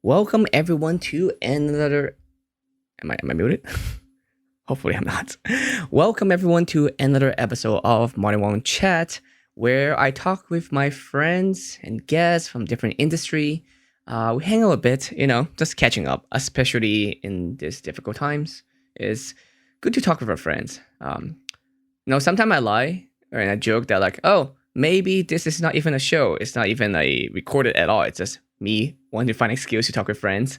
Welcome everyone to another. Am I muted? Hopefully I'm not. Welcome everyone to another episode of Wong Chat, where I talk with my friends and guests from different industry. We hang out a bit, just catching up, especially in these difficult times. It's good to talk with our friends. Sometimes I lie or I joke that like, oh, maybe this is not even a show. It's not even a recorded at all. It's just me wanting to find excuse to talk with friends,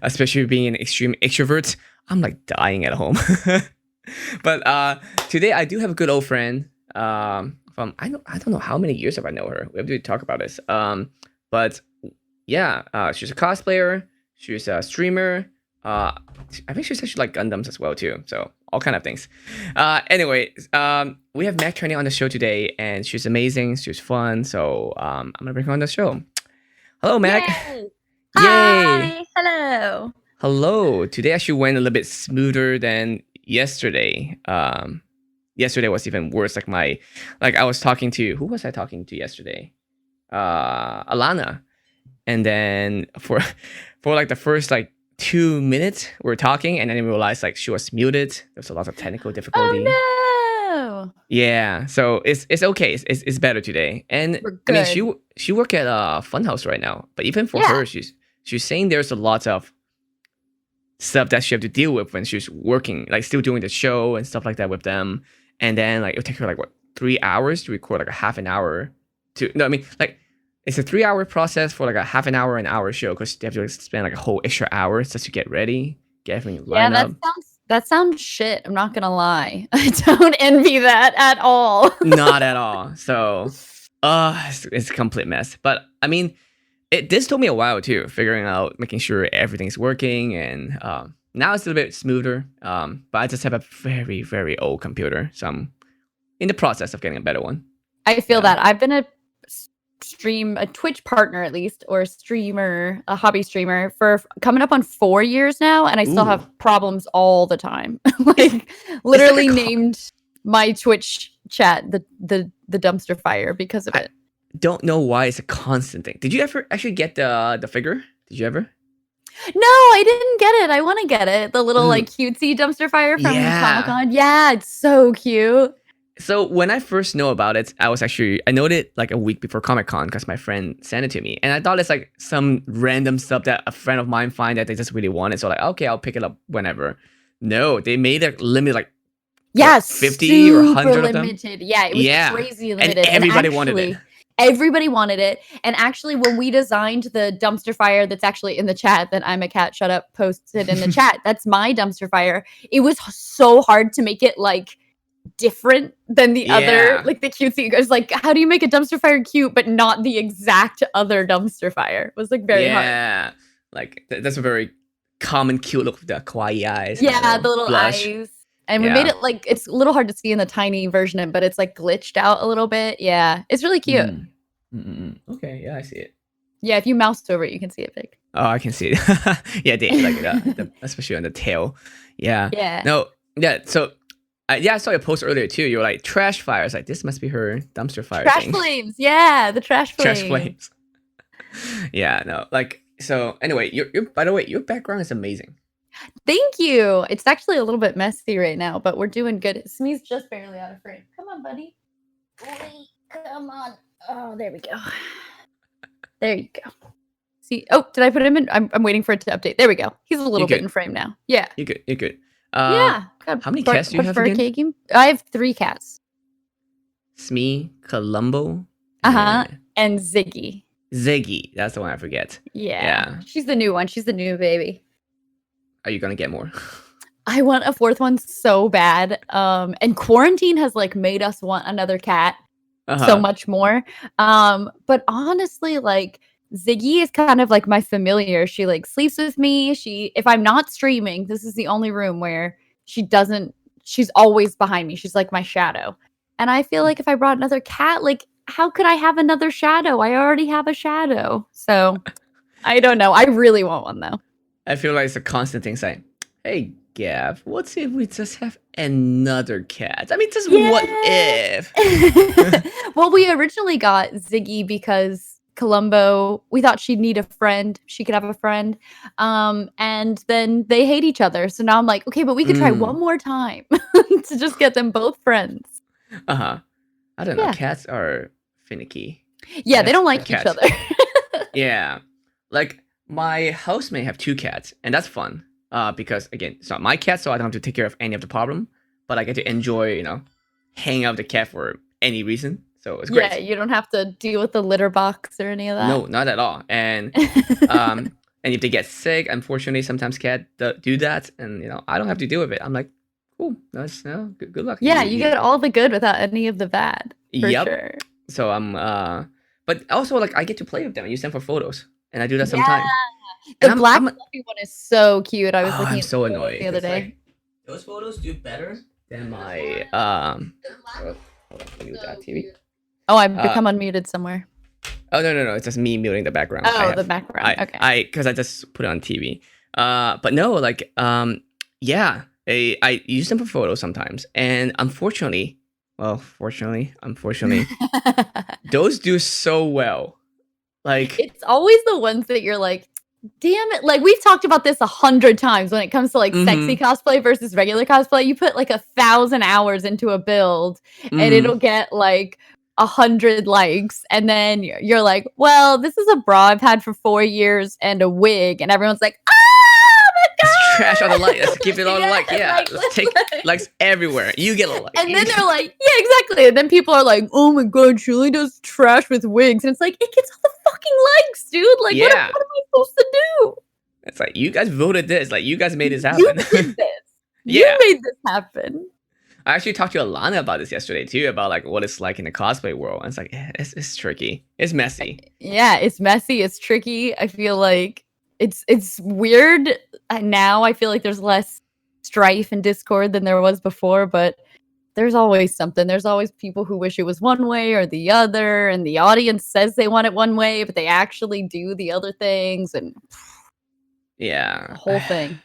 especially being an extreme extrovert. I'm like dying at home. But today I do have a good old friend. From I don't know how many years have I know her. We have to talk about this. But yeah, she's a cosplayer. She's a streamer. I think she's actually like Gundams as well too. So all kind of things. Anyway, we have Turney on the show today, and she's amazing. She's fun. So I'm gonna bring her on the show. Hello, Mac. Yay! Yay! Hi! Hello! Hello. Today actually went a little bit smoother than yesterday. Yesterday was even worse. I was talking to who was I talking to yesterday? Alana, and then for like the first like 2 minutes we're talking, and then we realized like she was muted. There was a lot of technical difficulty. Oh no! Yeah, so it's okay. It's better today. And We're I mean, good. she work at Funhouse right now, but even for Yeah. her, she's saying there's a lot of stuff that she have to deal with when she's working, like still doing the show and stuff like that with them. And then like it'll take her like what 3 hours to record like a half an hour to no, I mean like it's a 3 hour process for like a half an hour show because they have to like, spend like a whole extra hour just to get ready, get everything lined up. That sounds shit. I'm not gonna lie. I don't envy that at all. Not at all. So it's a complete mess. But I mean this took me a while too, figuring out, making sure everything's working, and now it's a little bit smoother. But I just have a very, very old computer, so I'm in the process of getting a better one. I feel that. I've been a Twitch partner at least, or a streamer, a hobby streamer for coming up on 4 years now, and I still have problems all the time. Like literally named my Twitch chat the dumpster fire because of it. Don't know why it's a constant thing. Did you ever actually get the figure? Did you ever? No, I didn't get it. I want to get it. The little like cutesy dumpster fire from Comic-Con. Yeah, it's so cute. So when I first know about it, I know it like a week before Comic-Con because my friend sent it to me, and I thought it's like some random stuff that a friend of mine find that they just really wanted. So like, okay, I'll pick it up whenever. No, they made a limit like 50 or 100 of them. Yeah, it was crazy limited. And everybody wanted it. Everybody wanted it. And actually, when we designed the dumpster fire that's actually in the chat that I'm a cat, shut up, posted in the chat, that's my dumpster fire. It was so hard to make it like different than the other, like the cutesy. It was like, how do you make a dumpster fire cute, but not the exact other dumpster fire? It was like very hard. Yeah, like that's a very common cute look with the kawaii eyes. Yeah, the little eyes. And we made it like, it's a little hard to see in the tiny version, but it's like glitched out a little bit. Yeah, it's really cute. Okay, yeah, I see it. Yeah, if you mouse over it, you can see it big. Oh, I can see it. Yeah, they like especially on the tail. Yeah. Yeah. No. Yeah. So, I saw your post earlier too. You were like trash fires. Like this must be her dumpster fire. Trash flames. Yeah, the trash flames. Trash flames. Yeah. No. Like so. Anyway, by the way, your background is amazing. Thank you. It's actually a little bit messy right now, but we're doing good. Smee's just barely out of frame. Come on, buddy. Wait, come on. Oh, there we go. There you go. See, oh, did I put him in? I'm waiting for it to update. There we go. He's a little bit in frame now. Yeah. You're good. You're good. Yeah. How many cats do you have again? I have 3 cats. Smee, Columbo. And Ziggy. Ziggy. That's the one I forget. Yeah. She's the new one. She's the new baby. Are you gonna get more? I want a 4th one so bad. And quarantine has like made us want another cat so much more. But honestly, like Ziggy is kind of like my familiar. She like sleeps with me. If I'm not streaming, this is the only room where she's always behind me. She's like my shadow. And I feel like if I brought another cat, like how could I have another shadow? I already have a shadow. So I don't know. I really want one though. I feel like it's a constant thing saying, hey, Gav, what if we just have another cat? I mean, just what if? Well, we originally got Ziggy because Columbo. We thought she'd need a friend. She could have a friend. And then they hate each other. So now I'm like, okay, but we could try one more time to just get them both friends. I don't know. Cats are finicky. Yeah, they don't like each other. Yeah. Like, my housemate have 2 cats, and that's fun. Because, again, it's not my cat, so I don't have to take care of any of the problem. But I get to enjoy, hanging out with the cat for any reason. So it's great. Yeah, you don't have to deal with the litter box or any of that. No, not at all. And and if they get sick, unfortunately, sometimes cats do that, and I don't have to deal with it. I'm like, cool, that's good luck. Yeah, you get all the good without any of the bad. For sure. So I'm but also like I get to play with them and use them for photos, and I do that sometimes. The black fluffy one is so cute. I was looking at so annoyed the other day. Like, those photos do better than my hold on, mute that TV. Oh, I've become unmuted somewhere. Oh no, it's just me muting the background. Oh, the background. Okay. Because I just put it on TV. But no, like yeah, I use them for photos sometimes, and unfortunately, those do so well. Like, it's always the ones that you're like, damn it. Like, we've talked about this 100 times when it comes to like sexy cosplay versus regular cosplay. You put like 1,000 hours into a build and it'll get like 100 likes, and then you're like, well, this is a bra I've had for 4 years and a wig, and everyone's like, oh my god, let's trash all the likes, let's give it all the likes. Yeah, let's take likes everywhere. You get a like, and then they're like, yeah, exactly, and then people are like, oh my god, Julie does trash with wigs, and it's like, it gets all the fucking likes, dude. Like, what am I supposed to do? It's like, you guys voted this, like, you guys made this happen. You did this. You made this happen. I actually talked to Alana about this yesterday too, about like what it's like in the cosplay world. And it's like, it's tricky. It's messy. Yeah, it's messy. It's tricky. I feel like it's weird now. I feel like there's less strife and discord than there was before, but there's always something. There's always people who wish it was one way or the other, and the audience says they want it one way, but they actually do the other things, and the whole thing.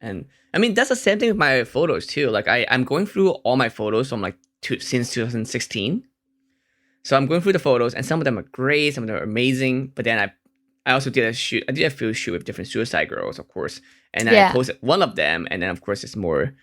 And I mean, that's the same thing with my photos too. Like I'm going through all my photos from like since 2016. So I'm going through the photos, and some of them are great, some of them are amazing. But then I also did a shoot. I did a field shoot with different Suicide Girls, of course. And I posted one of them, and then of course it's more,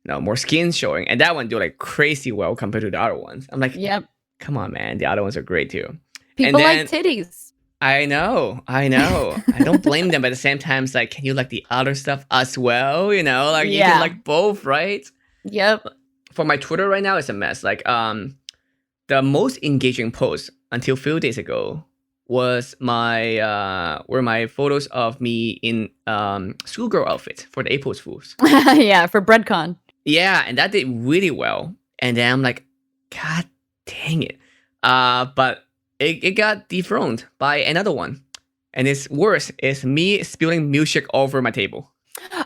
more skin showing. And that one do like crazy well compared to the other ones. I'm like, yep, come on, man. The other ones are great too. People like titties. I know. I don't blame them, but at the same time, it's like, can you like the other stuff as well? Like you can like both, right? Yep. For my Twitter right now, it's a mess. Like, the most engaging post until a few days ago was were my photos of me in schoolgirl outfit for the April Fools. Yeah, for BreadCon. Yeah, and that did really well. And then I'm like, God dang it. But it got dethroned by another one. And it's worse. It's me spilling milkshake over my table.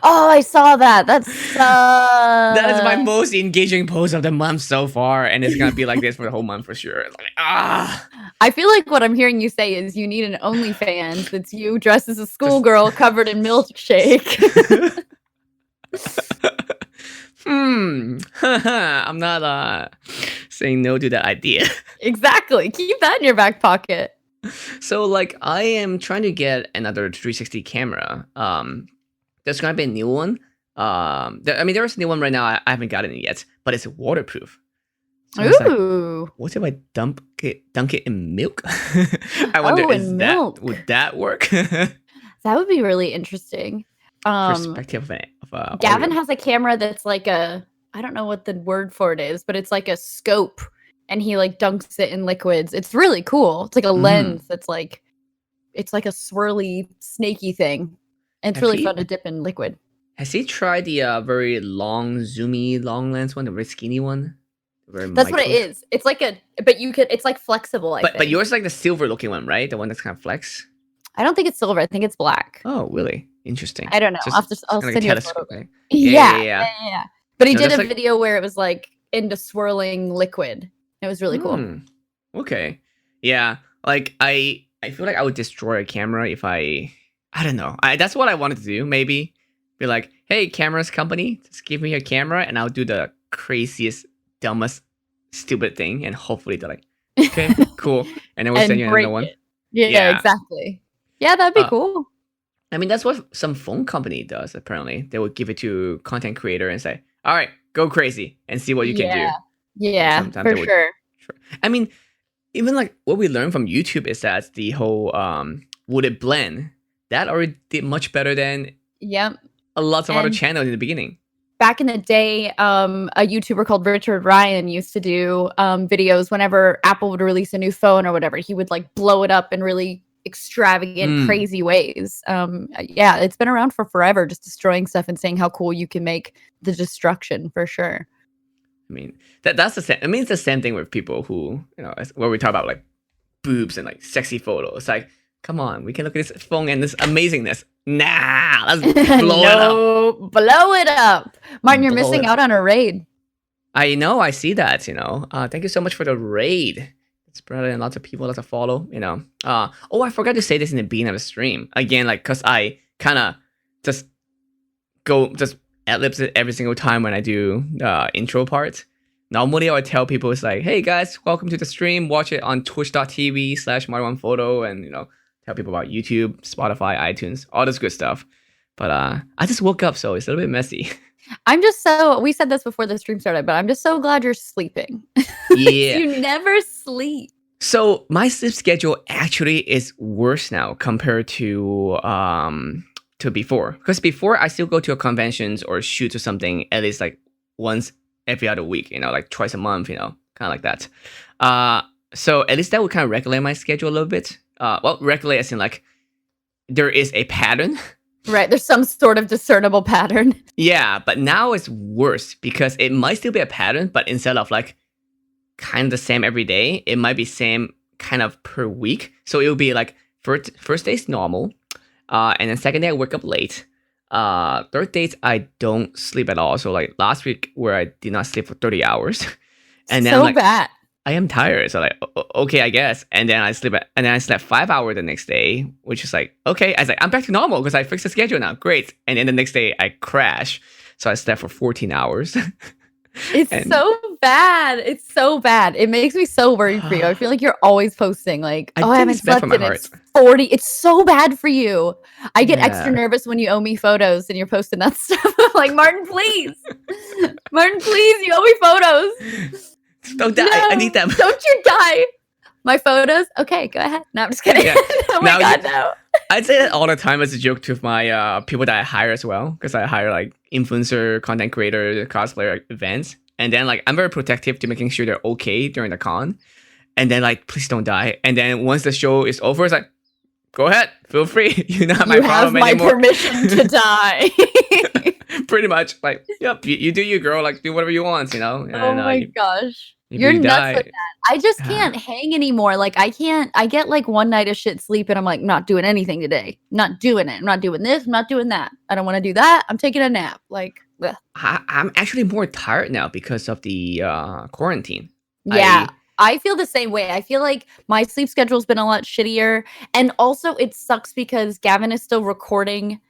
Oh, I saw that. That is my most engaging post of the month so far. And it's going to be like this for the whole month for sure. It's like, I feel like what I'm hearing you say is you need an OnlyFans that's you dressed as a schoolgirl covered in milkshake. I'm not saying no to that idea. Exactly. Keep that in your back pocket. So like I am trying to get another 360 camera. There's gonna be a new one. There is a new one right now. I haven't gotten it yet, but it's waterproof. So ooh. Like, what if I dunk it in milk? I wonder, would that work? That would be really interesting. Perspective of Gavin audio. has a camera that's like I don't know what the word for it is, but it's like a scope, and he like dunks it in liquids. It's really cool. It's like a lens that's like, it's like a swirly, snaky thing. And it's really fun to dip in liquid. Has he tried the very long, zoomy, long lens one, the very skinny one? That's what it is. It's like it's like flexible, I think. But yours is like the silver looking one, right? The one that's kind of flex? I don't think it's silver. I think it's black. Oh, really? Interesting. I don't know. I'll send you a photo. Right? Yeah. But he did a video where it was like into swirling liquid. It was really cool. Okay. Yeah. Like I feel like I would destroy a camera if I don't know. That's what I wanted to do. Maybe be like, hey, cameras company, just give me a camera and I'll do the craziest, dumbest, stupid thing, and hopefully they're like, okay, cool, and then we'll send you another one. Yeah, Yeah. exactly. Yeah, that'd be Uh, cool. I mean, that's what some phone company does. Apparently, they would give it to content creator and say, "All right, go crazy and see what you can do." Yeah. And Yeah, sometimes for they would. sure. I mean, even like what we learned from YouTube is that the whole would it blend that already did much better than Yep. a lots of other And channels in the beginning. back in the day, a YouTuber called Richard Ryan used to do videos whenever Apple would release a new phone or whatever. He would like blow it up in really extravagant, Mm. crazy ways. Yeah, it's been around for forever, just destroying stuff and saying how cool you can make the destruction for sure. I mean, that's the same. I mean, it's the same thing with people who, where we talk about like boobs and like sexy photos. Like, come on, we can look at this phone and this amazingness. Nah, let's blow it up. No, blow it up. Martin, you're Blow missing it out on a raid. I know, I see that, Thank you so much for the raid. It's brought in lots of people, lots of follow. Oh, I forgot to say this in the beginning of the stream. Again, like, because I kind of just ad-libs it every single time when I do intro parts. Normally, I would tell people, it's like, hey guys, welcome to the stream. Watch it on twitch.tv/MartyOnePhoto and, tell people about YouTube, Spotify, iTunes, all this good stuff. But I just woke up, so it's a little bit messy. We said this before the stream started, but I'm just so glad you're sleeping. Yeah. You never sleep. So my sleep schedule actually is worse now compared to before. Because before I still go to a conventions or shoot or something at least like once every other week, like twice a month, kind of like that. So at least that would kind of regulate my schedule a little bit. Well, regulate as in like there is a pattern. Right, there's some sort of discernible pattern. Yeah, but now it's worse because it might still be a pattern, but instead of like kind of the same every day, it might be same kind of per week. So it will be like first day's normal, and then second day I wake up late. Third days I don't sleep at all. So like last week where I did not sleep for 30 hours, and then so like bad. I am tired. So like okay, I guess. And then I slept 5 hours the next day, which is like okay. I was like I'm back to normal because I fixed the schedule now. Great. And then the next day I crash. So I slept for 14 hours. It's so bad. It's so bad. It makes me so worried for you. I feel like you're always posting like, I I think haven't it's bad for slept my in it's 40. It's so bad for you. I get extra Yeah. nervous when you owe me photos and you're posting that stuff. I'm like, Martin, please. Martin, please, you owe me photos. Don't die. No, I need them. Don't you die. My photos? Okay, go ahead. No, I'm just kidding. Yeah. Oh my Now God, no. I'd say that all the time as a joke to my people that I hire as well, because I hire like influencer, content creator, cosplayer events, and then like I'm very protective to making sure they're okay during the con, and then like please don't die, and then once the show is over, it's like go ahead, feel free, you're not my problem You have my anymore. permission to die. Pretty much, like yep, you do you, girl, like do whatever you want, And, oh my gosh. if You're you nuts die, with that. I just can't hang anymore. Like I get like one night of shit sleep and I'm like, not doing anything today. Not doing it. I'm not doing this. I'm not doing that. I don't want to do that. I'm taking a nap. Like, ugh. I'm actually more tired now because of the quarantine. Yeah. I feel the same way. I feel like my sleep schedule's been a lot shittier. And also it sucks because Gavin is still recording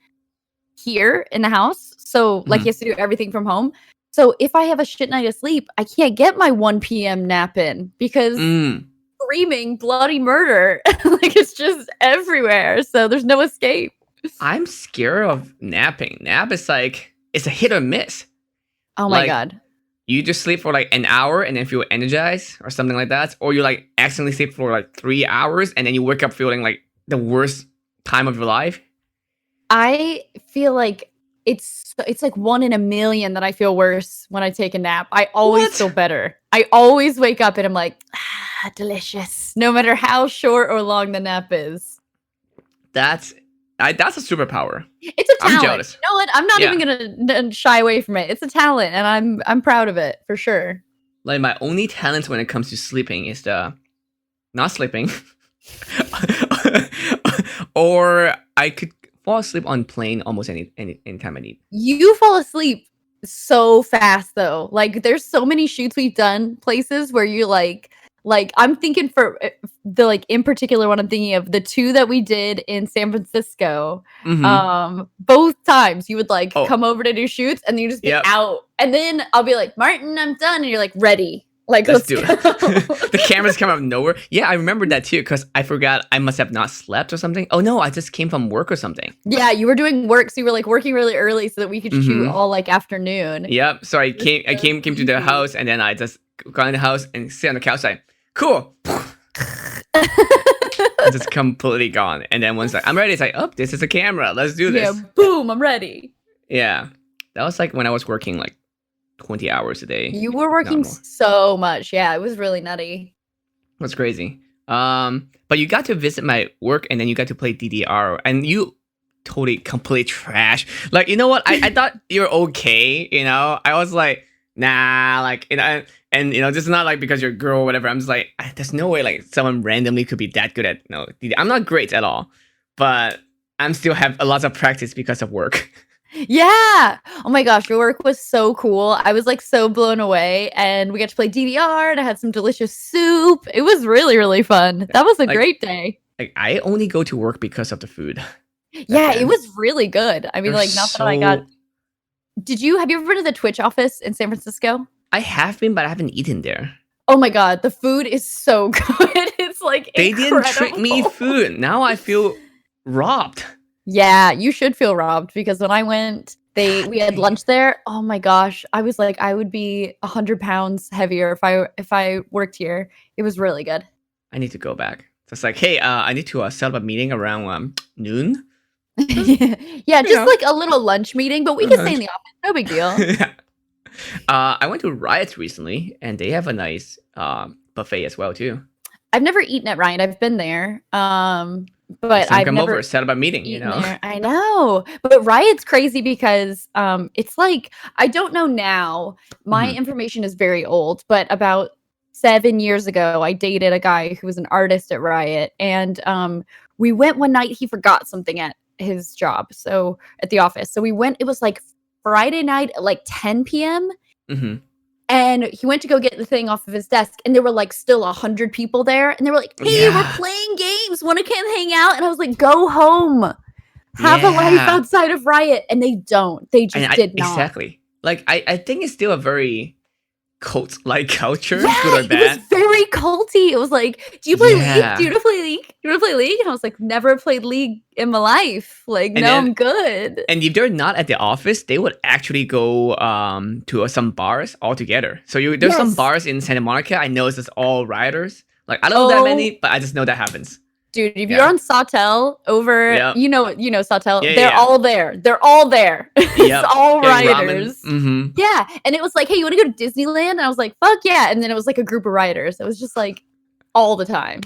here in the house. So like he has to do everything from home. So if I have a shit night of sleep, I can't get my 1 p.m. nap in because screaming bloody murder. Like it's just everywhere. So there's no escape. I'm scared of napping. Nap is like, it's a hit or miss. Oh my God. You just sleep for like an hour and then feel energized or something like that. Or you like accidentally sleep for like 3 hours and then you wake up feeling like the worst time of your life. I feel like it's like 1 in a million that I feel worse when I take a nap. I always feel better. I always wake up and I'm like, delicious. No matter how short or long the nap is. That's a superpower. It's a talent. I'm jealous. You know what? I'm not even gonna shy away from it. It's a talent, and I'm proud of it for sure. Like my only talent when it comes to sleeping is the not sleeping, or I could fall asleep on plane almost any time I need. You fall asleep so fast though. Like there's so many shoots we've done places where you like I'm thinking for the like in particular one I'm thinking of the 2 that we did in San Francisco. Both times you would like come over to do shoots and you just get out and then I'll be like, Martin, I'm done, and you're like ready. Like, Let's let's do go. it. The cameras come out of nowhere. Yeah, I remember that too because I forgot I must have not slept or something. Oh no, I just came from work or something. Yeah, you were doing work, so you were like working really early so that we could shoot Mm-hmm. all like afternoon. Yep. So I It was so came to the crazy. house and then I just got in the house and sit on the couch like, cool. Just completely gone. And then once I'm ready, it's like, oh, this is a camera. Let's do Yeah, this. boom, I'm ready. Yeah. That was like when I was working like 20 hours a day. You were not working more. so much. Yeah, it was really nutty. That's crazy. But you got to visit my work and then you got to play DDR and you totally complete trash. Like, you know what? I thought you were okay, you know? I was like, nah, like, you know, and you know, this is not like because you're a girl or whatever. I'm just like, there's no way like someone randomly could be that good at DDR. I'm not great at all, but I'm still have a lot of practice because of work. Yeah. Oh my gosh, your work was so cool. I was like so blown away, and we got to play DDR, and I had some delicious soup. It was really, really fun. That was a Like- great day. Like, I only go to work because of the food. Yeah, then. it was really good. I mean, They're like, not that I got. Have you ever been to the Twitch office in San Francisco? I have been, but I haven't eaten there. Oh my god, the food is so good. It's like They didn't treat me incredible. food. Now I feel robbed. Yeah, you should feel robbed because when I went, we had lunch there. Oh my gosh, I was like, I would be 100 pounds heavier if I worked here. It was really good. I need to go back. So it's like, hey, I need to set up a meeting around noon. Yeah, just Yeah. like a little lunch meeting, but we can stay in the office. No big deal. I went to Riot recently, and they have a nice buffet as well too. I've never eaten at Ryan. I've been there, but So I've come never over, set up a meeting. You eaten know, there. I know, but Riot's crazy because it's like I don't know now. My Mhm. information is very old, but about 7 years ago, I dated a guy who was an artist at Riot, and we went one night. He forgot something at his job, so at the office. So we went. It was like Friday night at like 10 p.m. Mhm. And he went to go get the thing off of his desk, and there were like still 100 people there, and they were like, "Hey, we're Yeah. playing games. Want to come hang out?" And I was like, "Go home, have a life Yeah. outside of Riot." And they don't. They just And did not. exactly. Like I think it's still a very cult-like culture, Yeah, good or it bad. was very culty. It was like, "Do you play Yeah. League? Do you want to play League? Do you want to play League?" And I was like, "Never played League in my life. Like, And no, then- I'm good." And if they're not at the office, they would actually go to some bars all together. So there's some Yes. bars in Santa Monica. I know it's just all rioters. Like I don't know that many, but I just know that happens. Dude, if Yeah. you're on Sawtell over, Yeah. you know Sawtell, Yeah, they're yeah. all there. They're all there. It's all rioters. Mm-hmm. Yeah, and it was like, "Hey, you want to go to Disneyland?" And I was like, "Fuck yeah!" And then it was like a group of rioters. It was just like all the time.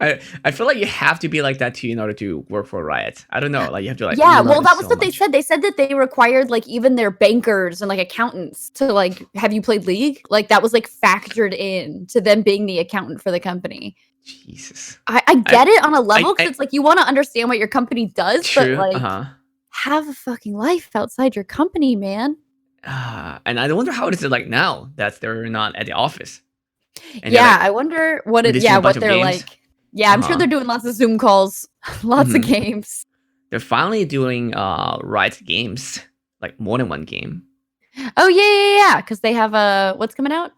I feel like you have to be like that too in order to work for Riot. I don't know. Like you have to like. Yeah, love well, it that was so what they much. said. They said that they required like even their bankers and like accountants to like, "Have you played League?" Like that was like factored in to them being the accountant for the company. Jesus. I get it on a level I- because it's like you want to understand what your company does, True. but like Uh-huh. have a fucking life outside your company, man. And I wonder how it is like now that they're not at the office. And they're, Yeah, like, I wonder what it. releasing Yeah, a bunch what of they're games. like. Yeah, I'm sure Uh-huh. they're doing lots of Zoom calls, lots of Mhm. games. They're finally doing Riot games, like more than one game. Oh yeah. Because they have what's coming out?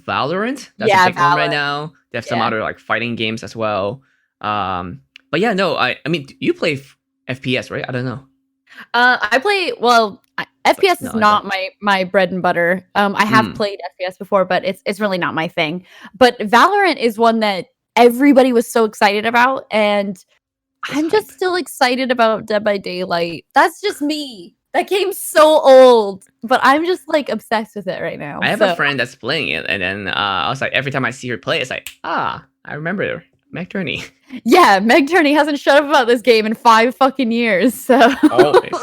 Valorant. That's Yeah, a big one right Valorant. now. They have some Yeah. other like fighting games as well. But yeah, no. I mean, you play FPS, right? I don't know. I play. Well, FPS No, is I not my bread and butter. I have Mm. played FPS before, but it's really not my thing. But Valorant is one that everybody was so excited about, and I'm just hype. still excited about Dead by Daylight. That's just me. That game's so old, but I'm just like obsessed with it right now. I have so. a friend that's playing it, and then I was like, every time I see her play, it's like, I remember Meg Turney. Yeah, Meg Turney hasn't shut up about this game in 5 fucking years. So Always.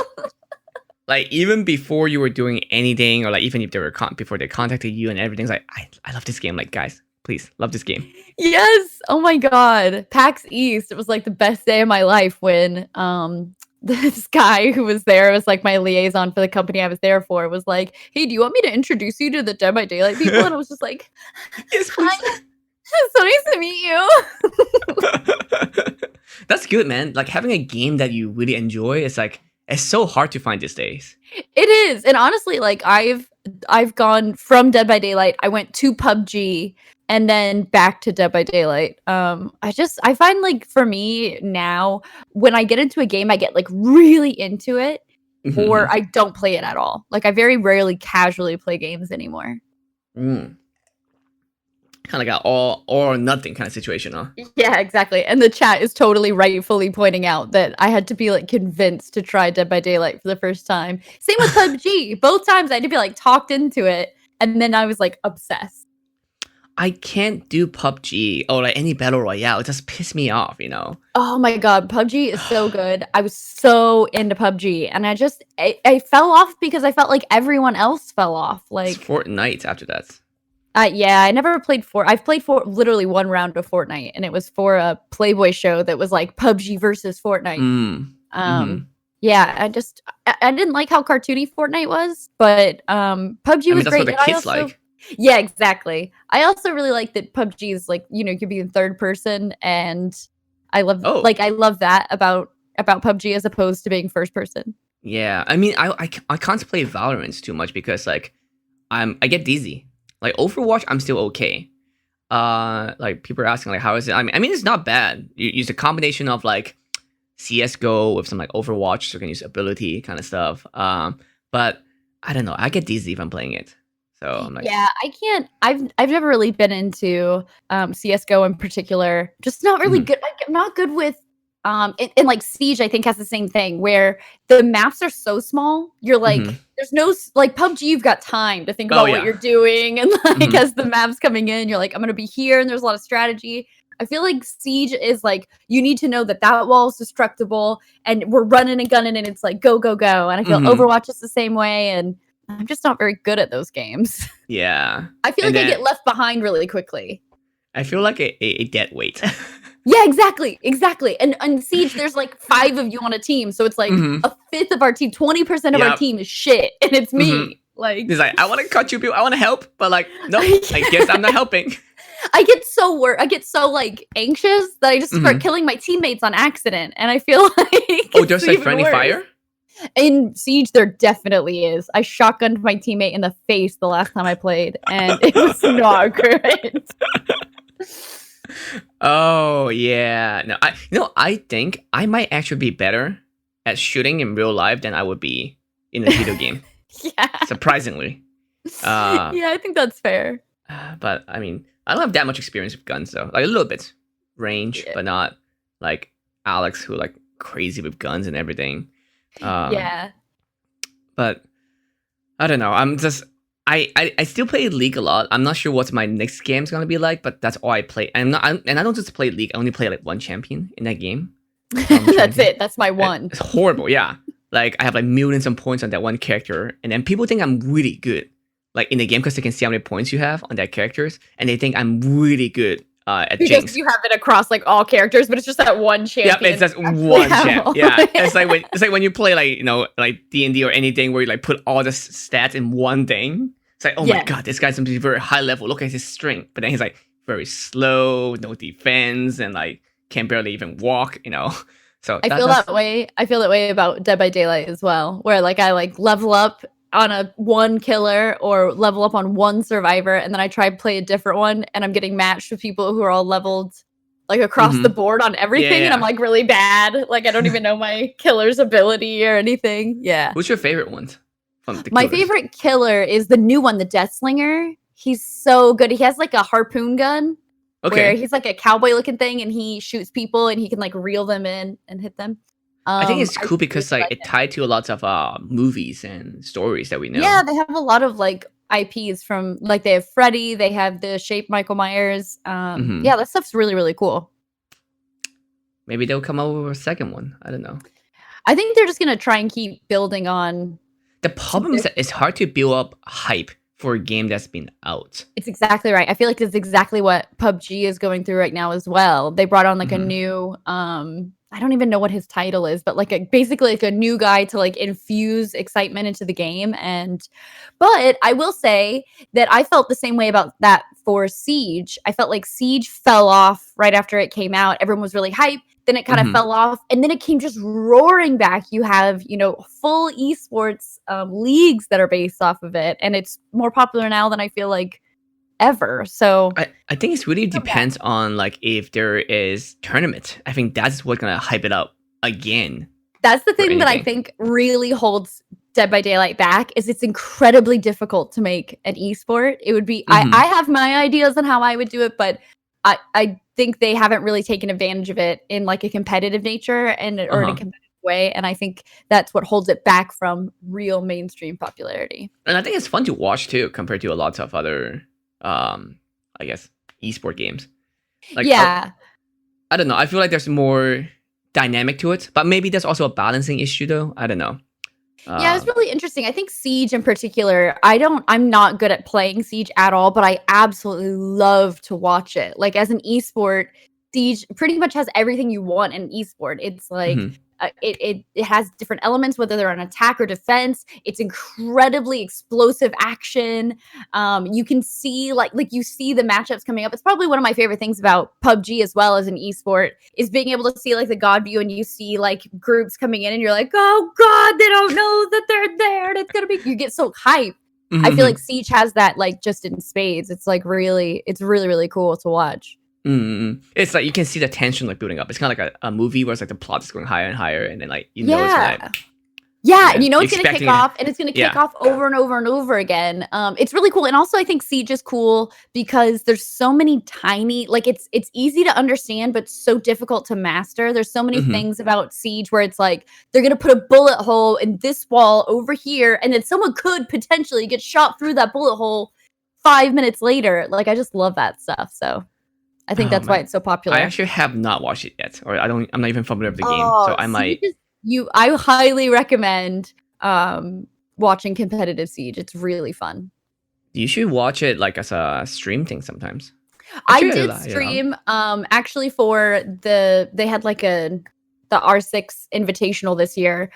Like even before you were doing anything, or like even if they were before they contacted you and everything's like, I love this game. Like guys, please love this game. yes, oh my god, PAX East. It was like the best day of my life when this guy who was there was like my liaison for the company I was there for. Was like, "Hey, do you want me to introduce you to the Dead by Daylight people?" And I was just like, Yes, "Hi, please. so nice to meet you." That's good, man. Like having a game that you really enjoy is like it's so hard to find these days. It is. And honestly, like I've gone from Dead by Daylight. I went to PUBG and then back to Dead by Daylight. I find like for me now, when I get into a game, I get like really into it, or I don't play it at all. Like I very rarely casually play games anymore. Mm. Kind of like an all or nothing kind of situation, huh? Yeah, exactly. And the chat is totally rightfully pointing out that I had to be like convinced to try Dead by Daylight for the first time. Same with PUBG. Both times I had to be like talked into it, and then I was like obsessed. I can't do PUBG or like any battle royale. It just pisses me off, you know. Oh my god, PUBG is so good. I was so into PUBG, and I fell off because I felt like everyone else fell off. It's Like, Fortnite after that. yeah, I never played I've played for literally one round of Fortnite, and it was for a Playboy show that was like PUBG versus Fortnite. Yeah, I didn't like how cartoony Fortnite was, but PUBG was that's great. what the And kids like. Yeah, exactly. I also really like that PUBG is like, you could be in third person, and I love that about PUBG as opposed to being first person. Yeah, I mean, I can't play Valorant too much because like I get dizzy. Like Overwatch, I'm still okay. Like people are asking like how is it? I mean it's not bad. You use a combination of like CS:GO with some like Overwatch, so you can use ability kind of stuff. But I don't know. I get dizzy if I'm playing it. So I'm like, Yeah, I can't. I've never really been into CS:GO in particular. Just not really good. I'm not good with and like Siege. I think has the same thing where the maps are so small. You're like, there's no like PUBG. You've got time to think about what you're doing, and like as the map's coming in, you're like, I'm gonna be here, and there's a lot of strategy. I feel like Siege is like you need to know that wall is destructible, and we're running and gunning, and it's like go go go. And I feel Overwatch is the same way, and I'm just not very good at those games. Yeah. I feel like I get left behind really quickly. I feel like a dead weight. Yeah, exactly. And Siege, there's like 5 of you on a team, so it's like a fifth of our team, 20% of our team is shit, and it's me. Like, he's like, I want to contribute, I want to help, but like, no, I guess I'm not helping. I get so like anxious that I just start killing my teammates on accident, and I feel like there's like friendly fire. In Siege, there definitely is. I shotgunned my teammate in the face the last time I played, and it was not great. Oh yeah, no, I think I might actually be better at shooting in real life than I would be in a video game. Yeah, surprisingly. Yeah, I think that's fair. But I mean, I don't have that much experience with guns though. Like a little bit range, but not like Alex who like crazy with guns and everything. Yeah. But I don't know. I'm just I still play League a lot. I'm not sure what my next game's gonna be like, but that's all I play. And I don't just play League. I only play like one champion in that game. That's it. That's my one. It's horrible. Yeah, like I have like millions of points on that one character, and then people think I'm really good, like in the game, because they can see how many points you have on that characters, and they think I'm really good at because Jinx. You have it across like all characters, but it's just that one champion. Yep, it's just one champ. Yeah, it's like when you play like like D&D or anything where you like put all the stats in one thing. It's like, oh my god, this guy's gonna be very high level. Look at his strength, but then he's like very slow, no defense, and like can barely even walk. So I feel that way. I feel that way about Dead by Daylight as well, where like I like level up on a one killer or level up on one survivor, and then I try to play a different one, and I'm getting matched with people who are all leveled like across the board on everything, and I'm like really bad. Like I don't even know my killer's ability or anything. Yeah. What's your favorite one? My favorite killer is the new one, the Deathslinger. He's so good. He has like a harpoon gun. Okay. Where he's like a cowboy looking thing, and he shoots people, and he can like reel them in and hit them. I think it's cool because like it tied to a lot of movies and stories that we know. Yeah, they have a lot of like IPs from like they have Freddy, they have the Shape Michael Myers. Yeah, that stuff's really, really cool. Maybe they'll come up with a second one. I don't know. I think they're just gonna try and keep building on. The problem is that it's hard to build up hype for a game that's been out. It's exactly right. I feel like it's exactly what PUBG is going through right now as well. They brought on like a new I don't even know what his title is, but like basically like a new guy to like infuse excitement into the game. But I will say that I felt the same way about that for Siege. I felt like Siege fell off right after it came out. Everyone was really hyped. then it kind of fell off, and then it came just roaring back. You have, full esports leagues that are based off of it, and it's more popular now than I feel like ever. So I think it really depends on like if there is tournament. I think that's what's gonna hype it up again. That's the thing that I think really holds Dead by Daylight back, is it's incredibly difficult to make an esport. It would be I have my ideas on how I would do it, but I think they haven't really taken advantage of it in like a competitive nature or in a competitive way, and I think that's what holds it back from real mainstream popularity. And I think it's fun to watch too, compared to a lot of other I guess esport games. Like, I don't know. I feel like there's more dynamic to it, but maybe there's also a balancing issue though. I don't know. Yeah, it's really interesting. I think Siege in particular, I'm not good at playing Siege at all, but I absolutely love to watch it. Like as an esport, Siege pretty much has everything you want in an esport. It's like it has different elements, whether they're on attack or defense. It's incredibly explosive action. You can see like you see the matchups coming up. It's probably one of my favorite things about PUBG as well as an esport, is being able to see like the god view, and you see like groups coming in and you're like, oh god, they don't know that they're there, and it's gonna be, you get so hyped. I feel like Siege has that like just in spades. It's like really really cool to watch. It's like you can see the tension like building up. It's kind of like a movie where it's like the plot is going higher and higher, and then like it's like, and you know it's gonna kick off, and it's gonna kick off over and over and over again. It's really cool, and also I think Siege is cool because there's so many tiny, like it's easy to understand but so difficult to master. There's so many things about Siege where it's like they're gonna put a bullet hole in this wall over here, and then someone could potentially get shot through that bullet hole 5 minutes later. Like I just love that stuff. So I think that's why it's so popular. I actually have not watched it yet, or I'm not even familiar with the game, so I might. I highly recommend watching competitive Siege. It's really fun. You should watch it like as a stream thing sometimes. I did stream actually for they had like the R6 Invitational this year.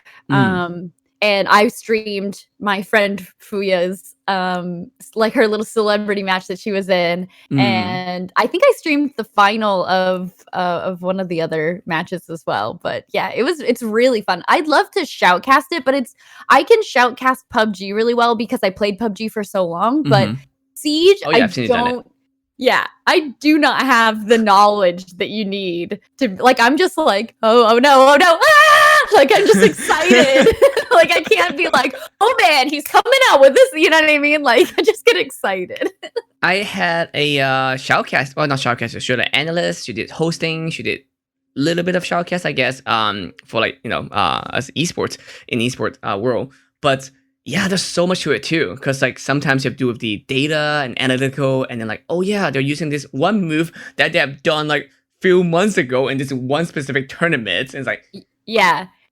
And I streamed my friend Fuya's like her little celebrity match that she was in, and I think I streamed the final of one of the other matches as well. But yeah, it's really fun. I'd love to shoutcast it, but I can shoutcast PUBG really well because I played PUBG for so long. But Siege, I do not have the knowledge that you need to, like, I'm just like, oh no, like I'm just excited. Like I can't be like, oh man, he's coming out with this, you know what I mean? Like I just get excited. I had a shoutcast, well not shoutcast, she was an analyst, she did hosting, she did a little bit of shoutcast, I guess, for like, as esports, in esports world. But yeah, there's so much to it too, because like sometimes you have to do with the data and analytical, and then like, oh yeah, they're using this one move that they have done like few months ago in this one specific tournament, and it's like,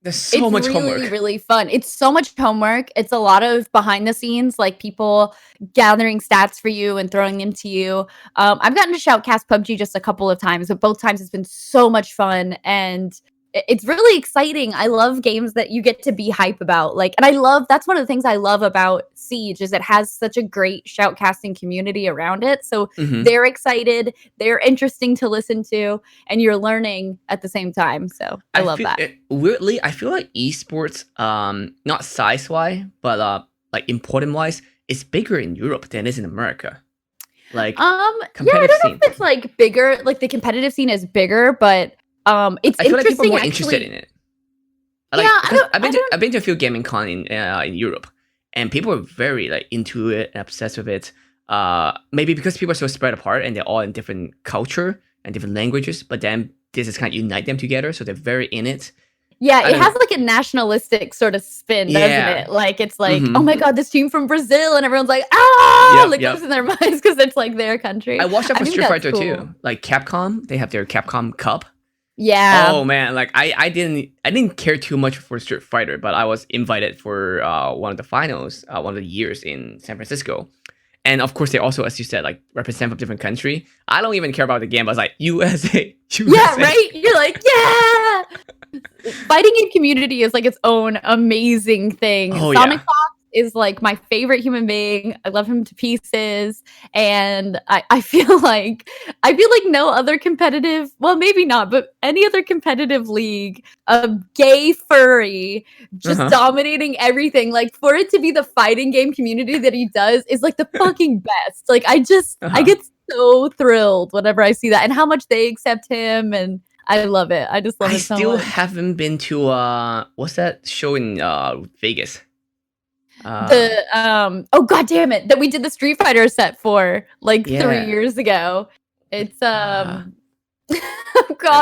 there's so much homework. It's really fun. It's so much homework. It's a lot of behind the scenes, like people gathering stats for you and throwing them to you. I've gotten to shoutcast PUBG just a couple of times, but both times it's been so much fun, and it's really exciting. I love games that you get to be hype about. Like, and that's one of the things I love about Siege, is it has such a great shoutcasting community around it. So they're excited, they're interesting to listen to, and you're learning at the same time. So I love that. Weirdly, I feel like esports, not size-wise, but like important-wise, is bigger in Europe than it is in America. Like, I don't know if it's like bigger, like the competitive scene is bigger, but it's I feel interesting. Like people are more interested in it. Like, I've been to a few gaming con in Europe, and people are very like into it and obsessed with it. Maybe because people are so spread apart and they're all in different culture and different languages, but then this is kind of unite them together, so they're very in it. Yeah, it has like a nationalistic sort of spin, doesn't it? Like it's like, oh my god, this team from Brazil, and everyone's like, losing their minds because it's like their country. I watched that for Street Fighter too. Like Capcom, they have their Capcom Cup. Yeah. Oh man, like I didn't care too much for Street Fighter, but I was invited for one of the finals, one of the years in San Francisco. And of course, they also, as you said, like represent from different country. I don't even care about the game, but I was like, USA. Yeah, right? You're like, yeah! Fighting in community is like its own amazing thing. Oh, Sonic Fox is like my favorite human being. I love him to pieces. And I feel like no other competitive, well, maybe not, but any other competitive league, a gay furry just dominating everything. Like for it to be the fighting game community that he does is like the fucking best. Like I get so thrilled whenever I see that and how much they accept him, and I love it. I just love it so much. I still haven't been to what's that show in Vegas? Oh god damn it, that we did the Street Fighter set for like 3 years ago. It's God,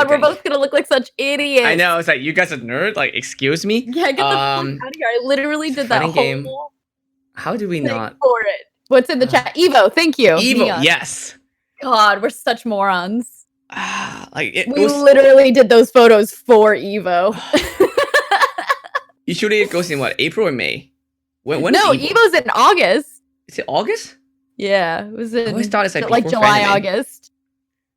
we're both gonna look like such idiots. I know, it's like you guys are nerd. Like, excuse me. Yeah, get the fuck out of here. I literally did that whole game. How do we not for it? What's in the chat? Evo, thank you. Evo, yes. God, we're such morons. We literally did those photos for Evo. Usually it goes in what, April or May? When no, Evo's in August. Is it August? Yeah, it was in. I always thought it's like July, August.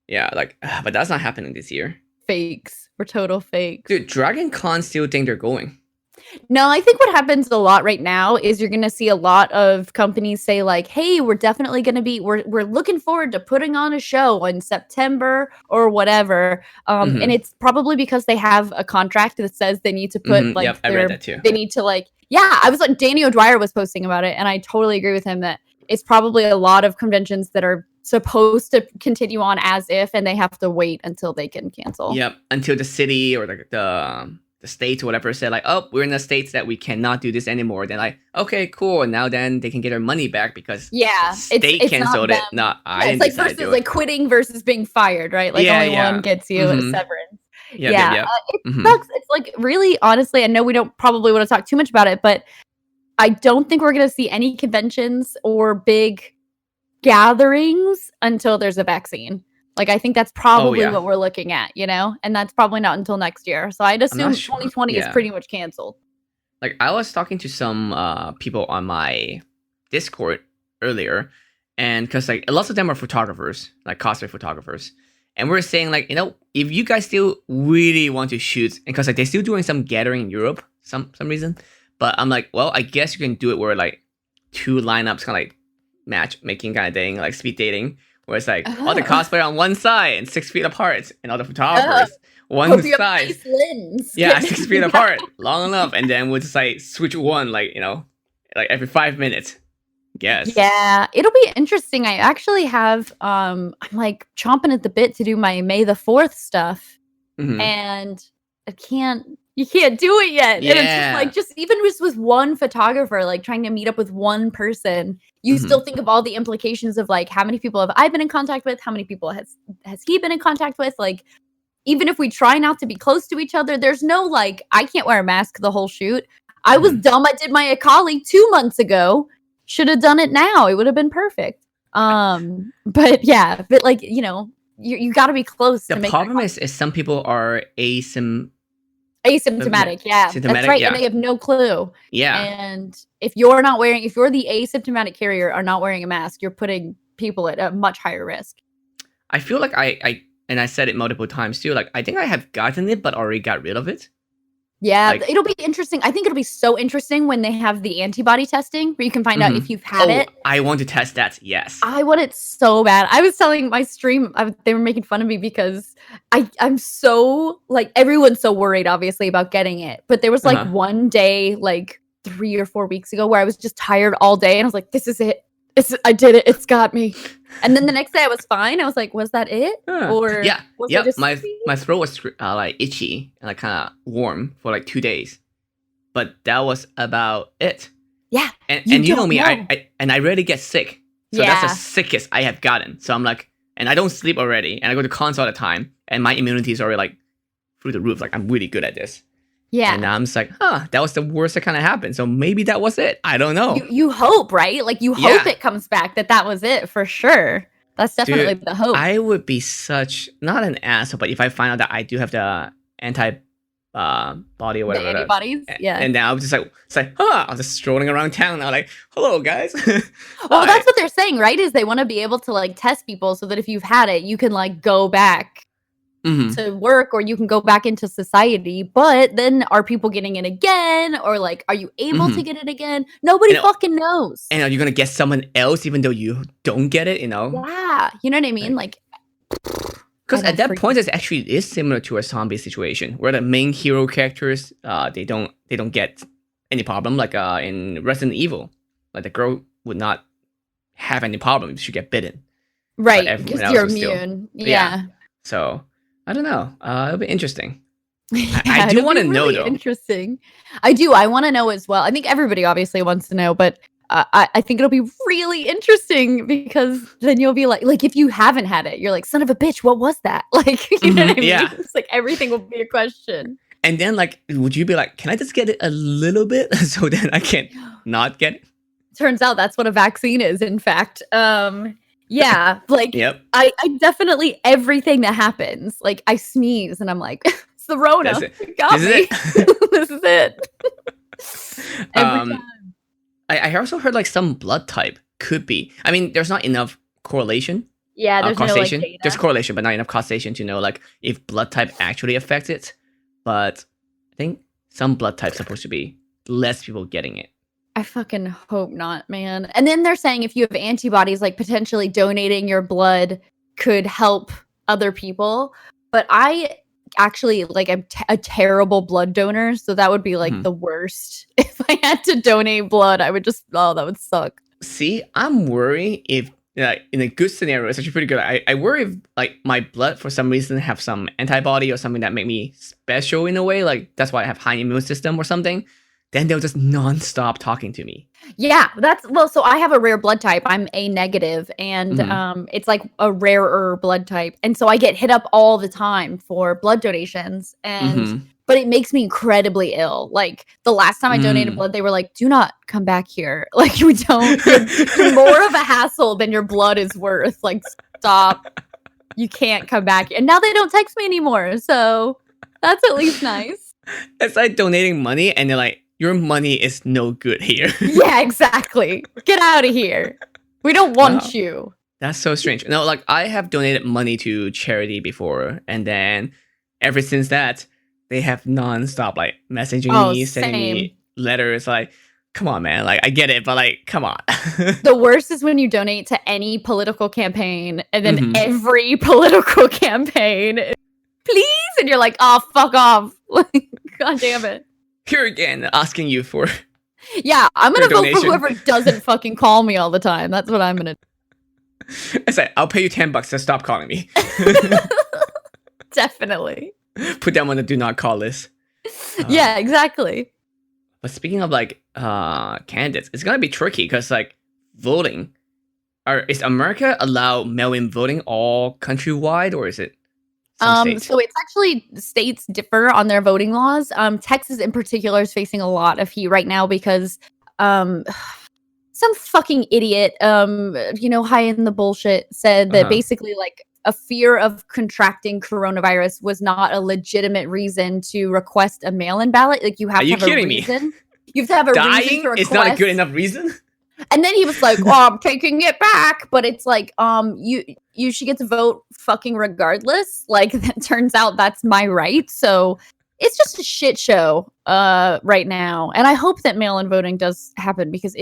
Yeah, like, but that's not happening this year. Fakes. We're total fakes. Dude, Dragon Con still think they're going. No, I think what happens a lot right now is you're going to see a lot of companies say like, hey, we're definitely going to be, we're looking forward to putting on a show in September or whatever. And it's probably because they have a contract that says they need to put like, I read that too. They need to like, I was like, Danny O'Dwyer was posting about it. And I totally agree with him that it's probably a lot of conventions that are supposed to continue on as if, and they have to wait until they can cancel. Yep. Until the city or the states or whatever said like, oh, we're in the states that we cannot do this anymore. Then like, okay, cool. And now then they can get their money back because the state canceled it. No, I didn't it's like versus like quitting versus being fired, right? Like only one gets you a severance. It sucks. It's like really, honestly, I know we don't probably want to talk too much about it, but I don't think we're going to see any conventions or big gatherings until there's a vaccine. Like, I think that's probably what we're looking at, you know? And that's probably not until next year. So I'd assume 2020 is pretty much canceled. Like, I was talking to some people on my Discord earlier, and because, like, lots of them are photographers, like cosplay photographers. And we're saying, like, you know, if you guys still really want to shoot, and because, like, they're still doing some gathering in Europe, some reason. But I'm like, well, I guess you can do it where, like, 2 lineups kind of, like, matchmaking kind of thing, like speed dating. Where it's like all the cosplayer on one side and 6 feet apart, and all the photographers one side. Yeah, 6 feet apart, long enough, and then we'll just like switch one, like, you know, like every 5 minutes. Yes. Yeah, it'll be interesting. I actually have I'm like chomping at the bit to do my May the 4th stuff, and you can't do it yet. Yeah. And it's just even with one photographer, like trying to meet up with one person, you still think of all the implications of like how many people have I been in contact with, how many people has he been in contact with. Like, even if we try not to be close to each other, there's no like, I can't wear a mask the whole shoot. I was dumb. I did my Akali 2 months ago. Should have done it now. It would have been perfect. But like, you know, you got to be close. The problem is some people are asymptomatic. Yeah, that's right. And they have no clue. Yeah. And if you're the asymptomatic carrier are not wearing a mask, you're putting people at a much higher risk. I feel like I said it multiple times too. Like, I think I have gotten it, but already got rid of it. Yeah, like, it'll be interesting. I think it'll be so interesting when they have the antibody testing where you can find out if you've had it. I want to test that. Yes. I want it so bad. I was telling my stream, they were making fun of me because I'm so, like, everyone's so worried, obviously, about getting it. But there was, like, one day, like, 3 or 4 weeks ago where I was just tired all day. And I was like, this is it. I did it. It's got me. And then the next day I was fine. I was like, was that it? Or was it just my throat was like itchy and like kind of warm for like 2 days, but that was about it. Yeah, and you know me, I rarely get sick, so that's the sickest I have gotten. So I'm like, and I don't sleep already, and I go to cons all the time, and my immunity is already like through the roof. Like, I'm really good at this. Yeah. And I'm just like, that was the worst that kind of happened. So maybe that was it. I don't know. You hope, right? Like, you hope it comes back that was it for sure. That's definitely the hope. I would be not an asshole, but if I find out that I do have the body or whatever. The antibodies? Yeah. And then I was just like, I was just strolling around town. I'm like, hello, guys. Well, that's what they're saying, right? Is they want to be able to, like, test people so that if you've had it, you can, like, go back to work, or you can go back into society. But then are people getting it again, or like are you able to get it again? Nobody fucking knows. And are you gonna get someone else even though you don't get it? You know? Yeah, you know what I mean? Like, because at that point, it actually is similar to a zombie situation where the main hero characters, they don't get any problem. Like in Resident Evil, like the girl would not have any problem if she get bitten. Right, because you're immune. Yeah. So I don't know. It'll be interesting. I do want to know though. Interesting. I do. I want to know as well. I think everybody obviously wants to know, but I think it'll be really interesting because then you'll be like if you haven't had it, you're like, son of a bitch, what was that? Like, you know what I mean? Yeah. It's like everything will be a question. And then like, would you be like, can I just get it a little bit so then I can not get it? Turns out that's what a vaccine is, in fact. Yeah, like yep. I definitely, everything that happens, like I sneeze and I'm like, it's the Rona. It got me. This is it. Every time. I also heard like some blood type could be. I mean, there's not enough correlation. Yeah, there's causation. No, like, there's correlation, but not enough causation to know like if blood type actually affects it. But I think some blood type's supposed to be less people getting it. I fucking hope not, man. And then they're saying if you have antibodies, like potentially donating your blood could help other people. But I actually like I'm a terrible blood donor, so that would be like the worst. If I had to donate blood, I would just that would suck. See, I'm worried if in a good scenario, it's actually pretty good. I worry if like my blood for some reason have some antibody or something that make me special in a way, like that's why I have high immune system or something. Then they'll just non-stop talking to me. Yeah, so I have a rare blood type. I'm A negative, and it's like a rarer blood type. And so I get hit up all the time for blood donations. And but it makes me incredibly ill. Like the last time I donated blood, they were like, do not come back here. Like you don't, you're more of a hassle than your blood is worth. Like stop. You can't come back. And now they don't text me anymore. So that's at least nice. It's like donating money and they're like, your money is no good here. Yeah, exactly. Get out of here. We don't want you. That's so strange. No, like I have donated money to charity before, and then ever since that, they have non-stop like messaging me, sending me letters. Like, come on, man. Like, I get it, but like, come on. The worst is when you donate to any political campaign, and then every political campaign, please, and you're like, oh, fuck off. Like, God damn it. Here again, asking you for I'm gonna vote for whoever doesn't fucking call me all the time. That's what I'm gonna do. It's like, I'll pay you $10 to stop calling me. Definitely. Put them on the do not call list. Yeah, exactly. But speaking of like candidates, it's gonna be tricky because like voting. Is America allow mail-in voting all countrywide, or is it? So it's actually states differ on their voting laws. Texas in particular is facing a lot of heat right now because some fucking idiot, high in the bullshit said that basically like a fear of contracting coronavirus was not a legitimate reason to request a mail-in ballot. Like you have to have a reason. You have to have a reason to request. It's not a good enough reason. And then he was like, "Well, I'm taking it back," but it's like, you should get to vote fucking regardless. Like, that turns out that's my right. So it's just a shit show right now. And I hope that mail-in voting does happen because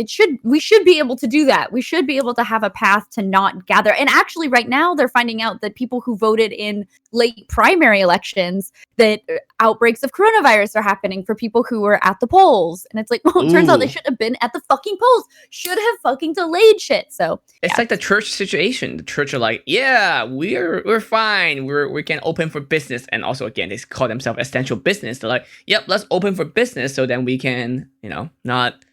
we should be able to do that. We should be able to have a path to not gather. And actually right now they're finding out that people who voted in late primary elections, that outbreaks of coronavirus are happening for people who were at the polls. And it's like, well, it turns out they shouldn't have been at the fucking polls. Should have fucking delayed shit. So it's like the church situation. The church are like, yeah, we're fine. We can open for business. And also again, they call themselves essential business. They're like, yep, let's open for business so then we can, not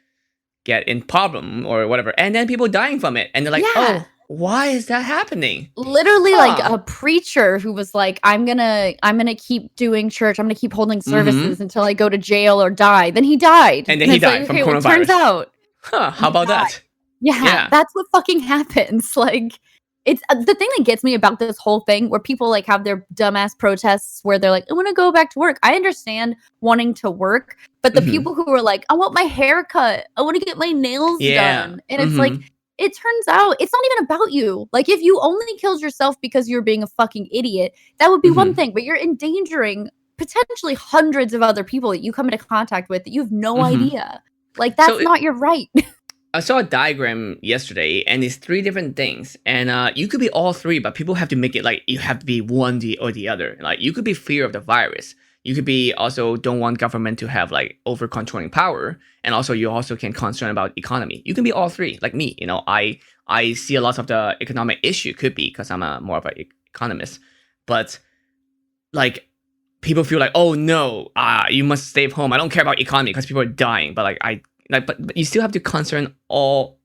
get in problem or whatever. And then people dying from it. And they're like, oh, why is that happening? Literally like a preacher who was like, I'm gonna keep doing church. I'm gonna keep holding services until I go to jail or die. Then he died. And then he died from coronavirus. Turns out. How about that? Yeah, that's what fucking happens. Like, it's the thing that gets me about this whole thing where people like have their dumbass protests where they're like, I want to go back to work. I understand wanting to work, but the people who are like, I want my hair cut. I want to get my nails done. And it's like, it turns out it's not even about you. Like, if you only killed yourself because you're being a fucking idiot, that would be one thing, but you're endangering potentially hundreds of other people that you come into contact with that you have no idea. Like, that's not your right. I saw a diagram yesterday, and it's 3 different things, and you could be all 3, but people have to make it like you have to be one or the other. Like, you could be fear of the virus. You could be also don't want government to have like over controlling power, and also you also can concern about economy. You can be all 3, like me. You know, I see a lot of the economic issue could be because I'm more of an economist, but like people feel like, oh no, you must stay home. I don't care about economy because people are dying, but like but you still have to concern all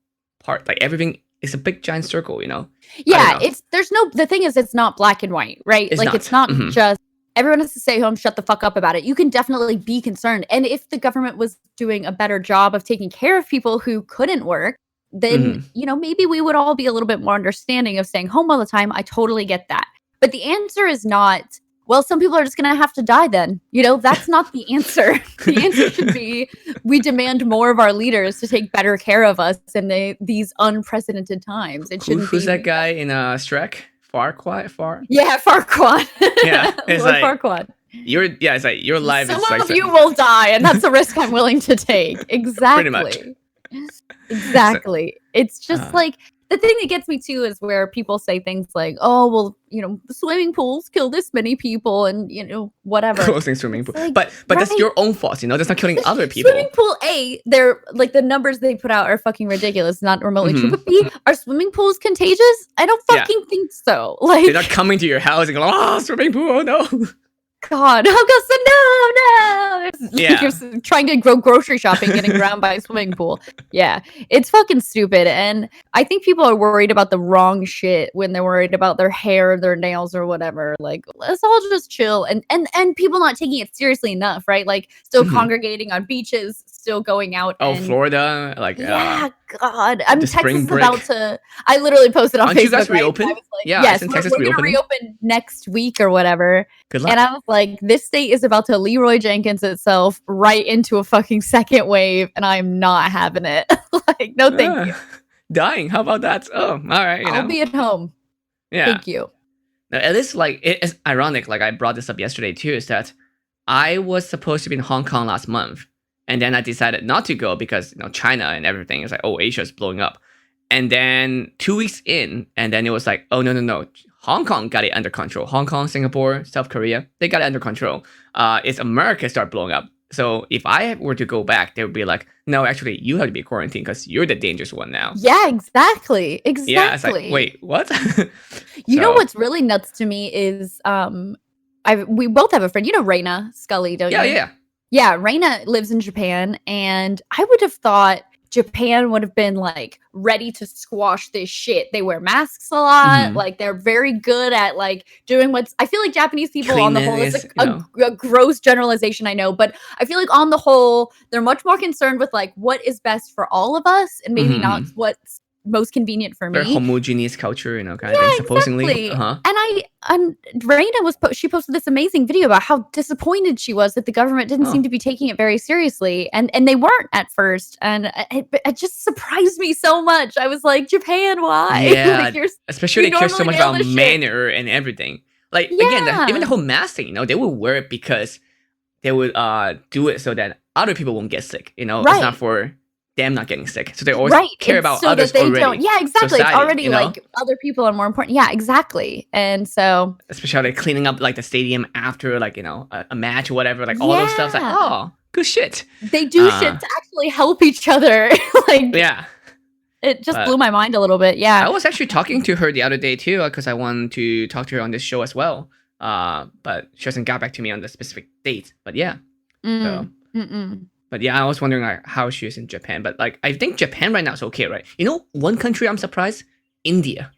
part, like everything is a big giant circle, you know. Yeah, the thing is, it's not black and white, right? It's not just everyone has to stay home, shut the fuck up about it. You can definitely be concerned, and if the government was doing a better job of taking care of people who couldn't work, then you know, maybe we would all be a little bit more understanding of staying home all the time. I totally get that, but the answer is not, well, some people are just going to have to die then. You know, that's not the answer. The answer should be, we demand more of our leaders to take better care of us in these unprecedented times. It shouldn't Who's be that guy in Shrek? Farquaad? Yeah, Farquaad. Yeah, it's Lord like Farquaad. it's like your life Some is like of you will die, and that's a risk I'm willing to take. Exactly. Pretty much. Exactly. It's just like, the thing that gets me too is where people say things like, oh, well, you know, swimming pools kill this many people and, you know, whatever. Closing swimming pool. Like, but that's your own fault, you know, that's not killing other people. Swimming pool, A, they're like, the numbers they put out are fucking ridiculous, not remotely true. But B, are swimming pools contagious? I don't fucking think so. Like, they're not coming to your house and going, oh, swimming pool, oh no. God, no. You're trying to go grocery shopping, getting drowned by a swimming pool. Yeah, it's fucking stupid. And I think people are worried about the wrong shit when they're worried about their hair, their nails, or whatever. Like, let's all just chill. And people not taking it seriously enough, right? Like, still congregating on beaches, still going out. Oh, Florida, like God, Texas is about to. I literally posted on Facebook. You guys reopen? Right? Like, yes, we're gonna reopen next week or whatever. Good luck. And I was like, this state is about to Leroy Jenkins itself right into a fucking second wave, and I'm not having it. Like, no, thank you. Dying? How about that? Oh, all right. I'll be at home. Yeah. Thank you. Now, it is like, it's ironic. Like, I brought this up yesterday too. Is that I was supposed to be in Hong Kong last month, and then I decided not to go because, you know, China and everything is like, oh, Asia is blowing up. And then 2 weeks in, and then it was like, oh, no. Hong Kong got it under control. Hong Kong, Singapore, South Korea, they got it under control. It's America start blowing up. So if I were to go back, they would be like, no, actually, you have to be quarantined because you're the dangerous one now. Yeah, exactly. Yeah, it's like, wait, what? You know what's really nuts to me is we both have a friend. You know Raina Scully, don't you? Yeah. Yeah, Raina lives in Japan, and I would have thought Japan would have been like ready to squash this shit. They wear masks a lot. Like, they're very good at like doing I feel like Japanese people on the whole is a gross generalization, I know, but I feel like on the whole, they're much more concerned with like what is best for all of us and maybe not what's most convenient for me. Very homogeneous culture, you know, kind of thing, supposedly. Exactly. And Raina she posted this amazing video about how disappointed she was that the government didn't seem to be taking it very seriously, and they weren't at first, and it just surprised me so much. I was like, Japan, why? Yeah, like, especially they care so much about manner and everything. Like, again, even the whole mask thing, you know, they would wear it because they would do it so that other people won't get sick. You know, it's not for them not getting sick, so they always care about others already. Yeah, exactly. Society, it's already, you know? like, other people are more important. Yeah, exactly. And so, especially like cleaning up like the stadium after, like, you know, a match or whatever, like all those stuff. Like, oh, good shit. They do shit to actually help each other. Like, it just blew my mind a little bit. Yeah, I was actually talking to her the other day too, because I wanted to talk to her on this show as well. But she hasn't got back to me on the specific date. But yeah, But yeah, I was wondering like how she is in Japan. But like, I think Japan right now is okay, right? You know, one country I'm surprised, India.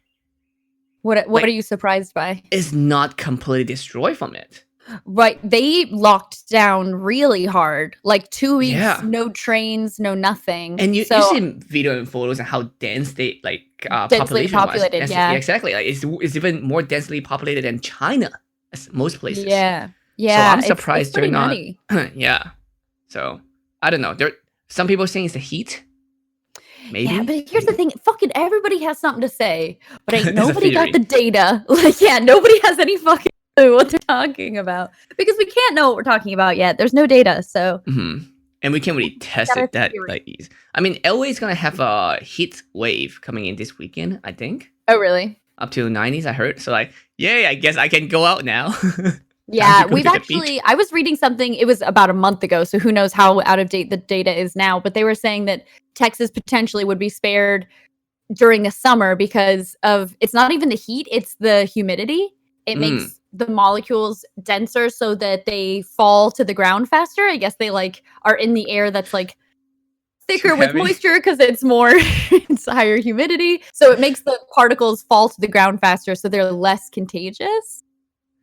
What are you surprised by? Is not completely destroyed from it. Right, they locked down really hard, like 2 weeks, no trains, no nothing. And you see video and photos and how dense they like populated. Yeah, exactly. Like it's even more densely populated than China, as most places. Yeah. So I'm surprised they're not. Nutty. Yeah. So I don't know. Some people saying it's the heat. Maybe. Yeah, but here's the thing: fucking everybody has something to say, but ain't There's a nobody got the theory. data. Like, yeah, nobody has any fucking clue what they're talking about because we can't know what we're talking about yet. There's no data, so Mhm. And we can't really test got a it that theory. like easy. I mean, LA is gonna have a heat wave coming in this weekend, I think. Oh, really? Up to 90s, I heard. So like, yay, I guess I can go out now. Time to Yeah, go we've to the beach. actually I was reading something, it was about a month ago, so who knows how out of date the data is now, but they were saying that Texas potentially would be spared during the summer because of it's not even the heat, it's the humidity. It Mm. makes the molecules denser so that they fall to the ground faster. I guess they like are in the air that's like thicker with heavy. moisture because it's more it's higher humidity. So it makes the particles fall to the ground faster so they're less contagious.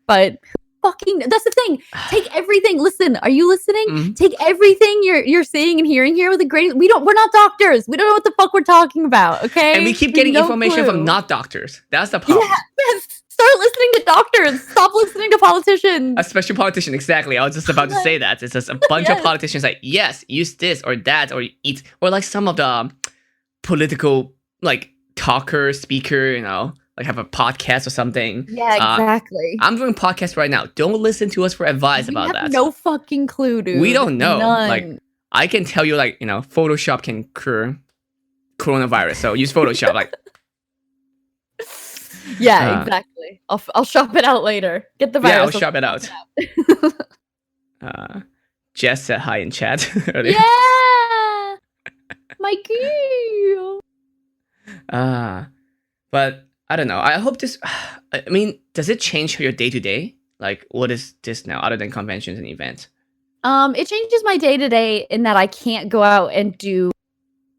But fucking that's the thing. Take everything. Listen, are you listening? Mm. Take everything you're seeing and hearing here with a grain. We're not doctors. We don't know what the fuck we're talking about. Okay. And we keep have getting no information clue. from not doctors. That's the problem. Yeah, yes. Start listening to doctors. Stop listening to politicians. Especially politicians, exactly. I was just about to say that. It's just a bunch of Yes. politicians like, yes, use this or that or eat. Or like some of the political like talker, speaker, like have a podcast or something. Yeah, exactly. I'm doing podcasts right now. Don't listen to us for advice We about have that. no fucking clue, dude. We don't know. None. Like, I can tell you, like, Photoshop can cure coronavirus. So use Photoshop. Like, yeah, exactly. I'll shop it out later. Get the virus. Yeah, I'll shop it out. Jess said hi in chat earlier. Yeah, Mikey. But I don't know. I hope this. I mean, does it change your day to day? Like, what is this now, other than conventions and events? It changes my day to day in that I can't go out and do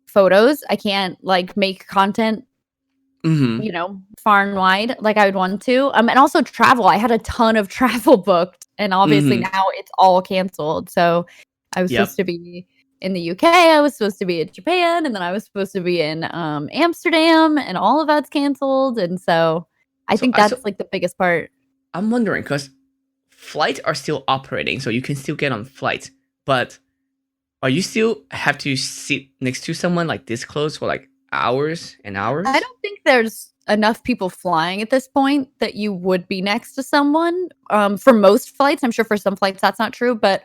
photos. I can't like make content, far and wide like I would want to. And also travel. I had a ton of travel booked, and obviously now it's all canceled. So I was supposed to be in the UK. I was supposed to be in Japan, and then I was supposed to be in Amsterdam, and all of that's canceled. And so I think that's like the biggest part. I'm wondering because flights are still operating, so you can still get on flights. But are you still have to sit next to someone like this close for like hours and hours? I don't think there's enough people flying at this point that you would be next to someone. For most flights, I'm sure for some flights that's not true, but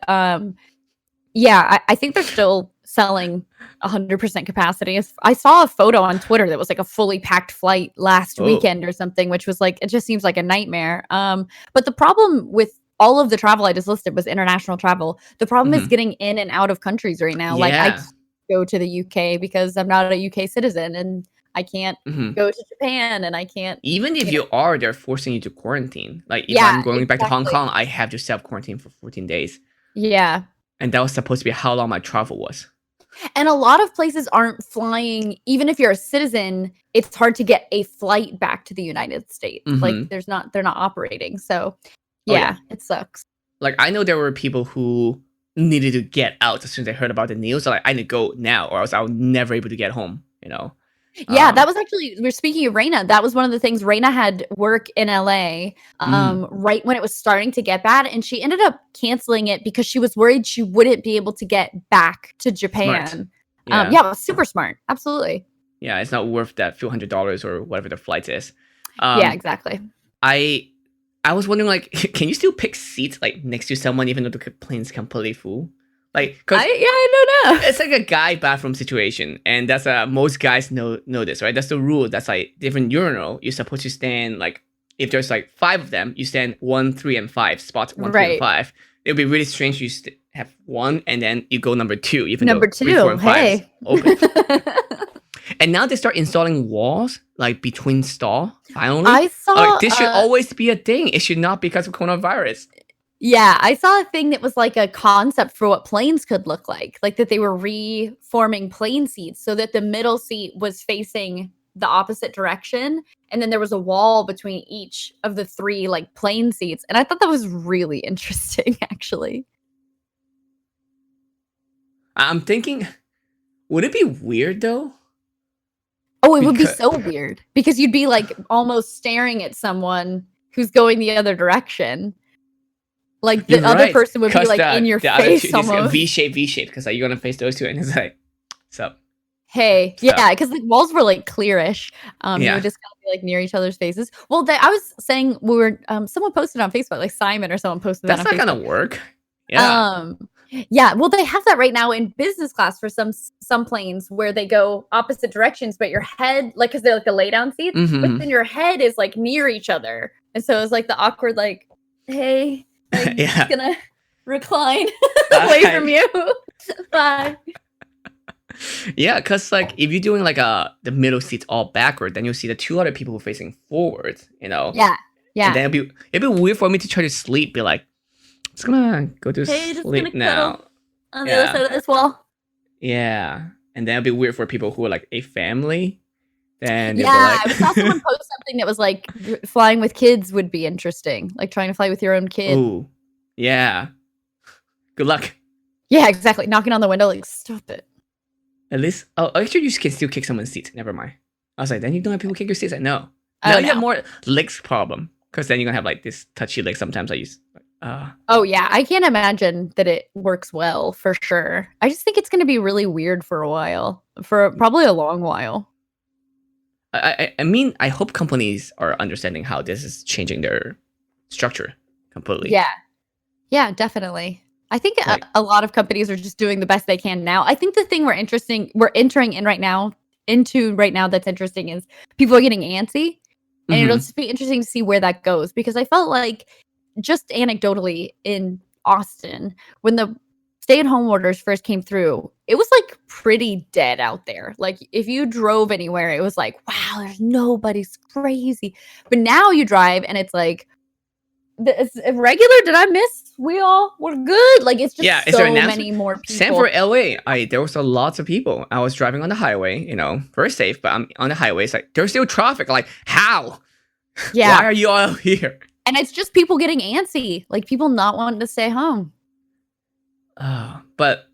yeah, I think they're still selling 100% capacity. I saw a photo on Twitter that was like a fully packed flight last weekend or something, which was like, it just seems like a nightmare. But the problem with all of the travel I just listed was international travel. The problem is getting in and out of countries right now. Like I can't go to the UK because I'm not a UK citizen, and I can't go to Japan, and I can't. Even if you are, they're forcing you to quarantine. Like if I'm going back to Hong Kong, I have to self-quarantine for 14 days. Yeah. And that was supposed to be how long my travel was. And a lot of places aren't flying. Even if you're a citizen, it's hard to get a flight back to the United States. Like they're not operating. So yeah, it sucks. Like I know there were people who needed to get out as soon as they heard about the news. So like I need to go now, or else I was never able to get home. Yeah, that was actually, we're speaking of Reina. That was one of the things. Reina had work in LA right when it was starting to get bad, and she ended up canceling it because she was worried she wouldn't be able to get back to Japan. Yeah, it was super smart. Absolutely. Yeah, it's not worth that few $100s or whatever the flight is. Yeah, exactly. I was wondering, like, can you still pick seats like next to someone even though the plane's completely full? Like, I don't know. It's like a guy bathroom situation, and that's most guys know this, right? That's the rule. That's like different urinal. You're supposed to stand like if there's like 5 of them, you stand 1, 3, and 5 spots. 1, 3, and 5. It would be really strange. You have 1, and then you go number 2, even number though 2, 3, 4, and 5 is open. And now they start installing walls like between stall. Finally, I saw like this should always be a thing. It should not because of coronavirus. Yeah, I saw a thing that was like a concept for what planes could look like that they were reforming plane seats so that the middle seat was facing the opposite direction, and then there was a wall between each of the 3 like plane seats, and I thought that was really interesting, actually. I'm thinking, would it be weird though? Oh, it would be so weird because you'd be like almost staring at someone who's going the other direction. Like the other person would be like in your face almost. V shape, because like, you're gonna face those 2, and it's like, so. Hey, So yeah, because the walls were like clearish. You yeah, would just kind of be like near each other's faces. Well, I was saying we were. Someone posted on Facebook, like Simon or someone posted that that's on not gonna Facebook. work. Yeah. Yeah, well, they have that right now in business class for some planes where they go opposite directions, but your head, like, because they're like the lay down seats, but Hmm. then your head is like near each other, and so it's like the awkward, like, hey, like just Yeah. gonna recline away from Bye. you. Bye. Yeah, cause like if you're doing like the middle seats all backward, then you'll see the two other people facing forward, Yeah, and yeah. then it'd be weird for me to try to sleep, be like, just gonna go to Hey, just gonna sleep cuddle now. on the other Yeah, side of this wall. yeah, and then it'd be weird for people who are like a family. Then they'll be Yeah, like, I saw someone post something that was like flying with kids would be interesting, like trying to fly with your own kid. oh, yeah, good luck. Yeah, exactly. Knocking on the window, like, stop it. At least, oh, actually, you can still kick someone's seats. Never mind. I was like, then you don't have people kick your seats. Like, no. Oh, Now you have no. more legs problem because then you're gonna have like this touchy leg. Sometimes I use. Oh, yeah. I can't imagine that it works well for sure. I just think it's going to be really weird for a while, for probably a long while. I mean, I hope companies are understanding how this is changing their structure completely. Yeah. Yeah, definitely. I think Like, a lot of companies are just doing the best they can now. I think the thing we're entering in right now, that's interesting is people are getting antsy. And it'll mhm. just be interesting to see where that goes because I felt like just anecdotally in Austin, when the stay-at-home orders first came through, it was like pretty dead out there. Like if you drove anywhere, it was like, wow, there's nobody's crazy. But now you drive and it's like it's regular. Did I miss? We're good. Like it's just Yeah, is there so an many more Same people. for LA. There was a lots of people. I was driving on the highway, very safe, but I'm on the highway. It's like there's still traffic. Like how? Yeah. Why are you all here? And it's just people getting antsy, like people not wanting to stay home. But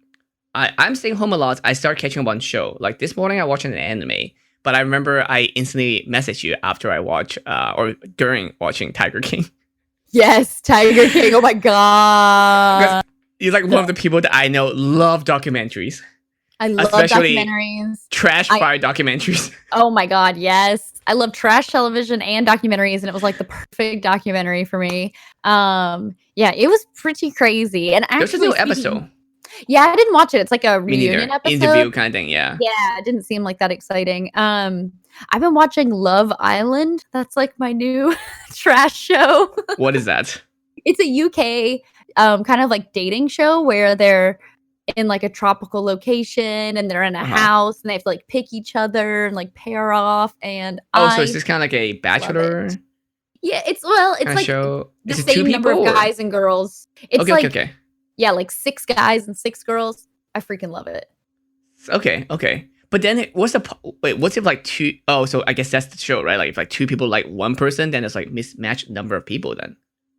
I'm staying home a lot. I start catching up on show. Like this morning, I watched an anime, but I remember I instantly messaged you after I watch or during watching Tiger King. Yes, Tiger King. Oh my god. You're like one of the people that I know love documentaries. I love Especially documentaries. Trash fire documentaries. Oh my god, yes. I love trash television and documentaries, and it was like the perfect documentary for me. Yeah, it was pretty crazy. And There's a actually new episode. Yeah, I didn't watch it. It's like a Me neither. reunion episode. Interview kind of thing, yeah. Yeah, it didn't seem like that exciting. I've been watching Love Island. That's like my new trash show. What is that? It's a UK kind of like dating show where they're in like a tropical location and they're in a house and they have to like pick each other and like pair off. And so is this kind of like a bachelor? Yeah, it's like show? the Is it same two number of people, or? guys and girls. It's Okay, like okay. yeah, like 6 guys and 6 girls. I freaking love it. Okay. But then what's if like two oh so I guess that's the show, right? Like if like two people like one person, then it's like mismatched number of people then.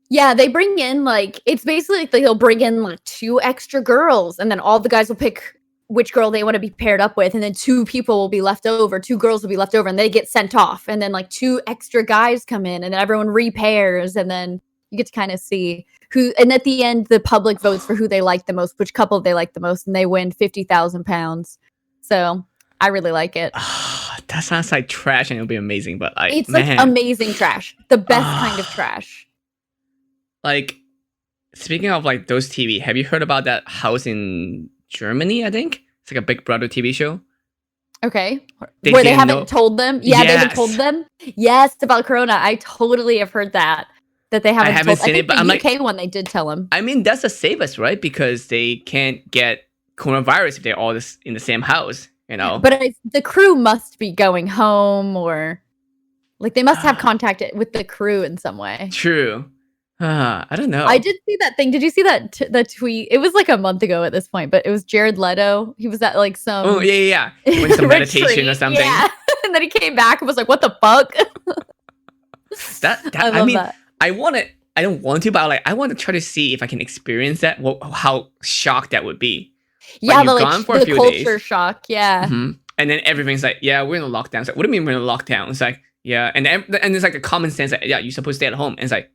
Yeah, they bring in like it's basically like they'll bring in like 2 extra girls and then all the guys will pick which girl they want to be paired up with and then 2 people will be left over, 2 girls will be left over and they get sent off and then like 2 extra guys come in and then everyone repairs and then you get to kind of see who, and at the end the public votes for who they like the most, which couple they like the most, and they win £50,000. So I really like it. That sounds like trash and it'll be amazing, but It's like amazing trash. The best kind of trash. Like, speaking of like those TV, have you heard about that house in Germany? I think it's like a Big Brother TV show. Okay, where they haven't told them. Yeah, yes. They haven't told them. Yes, about Corona. I totally have heard that they haven't. I haven't told. seen I it, think but the I'm UK like, one they did tell them. I mean, that's the safest, right? Because they can't get coronavirus if they're all in the same house, But the crew must be going home, or like they must have contact with the crew in some way. True. I don't know. I did see that thing. Did you see that the tweet? It was like a month ago at this point, but it was Jared Leto. He was at like some yeah. Went some meditation or something. Yeah, and then he came back and was like, "What the fuck?" I mean, that. I don't want to, but I want to try to see if I can experience that. How shocked that would be. Yeah, like, gone for a few culture days. shock. Yeah. Mm-hmm. And then everything's like, yeah, we're in a lockdown. It's like, what do you mean we're in a lockdown? It's like, yeah, and there's like a common sense that yeah, you're supposed to stay at home. And it's like,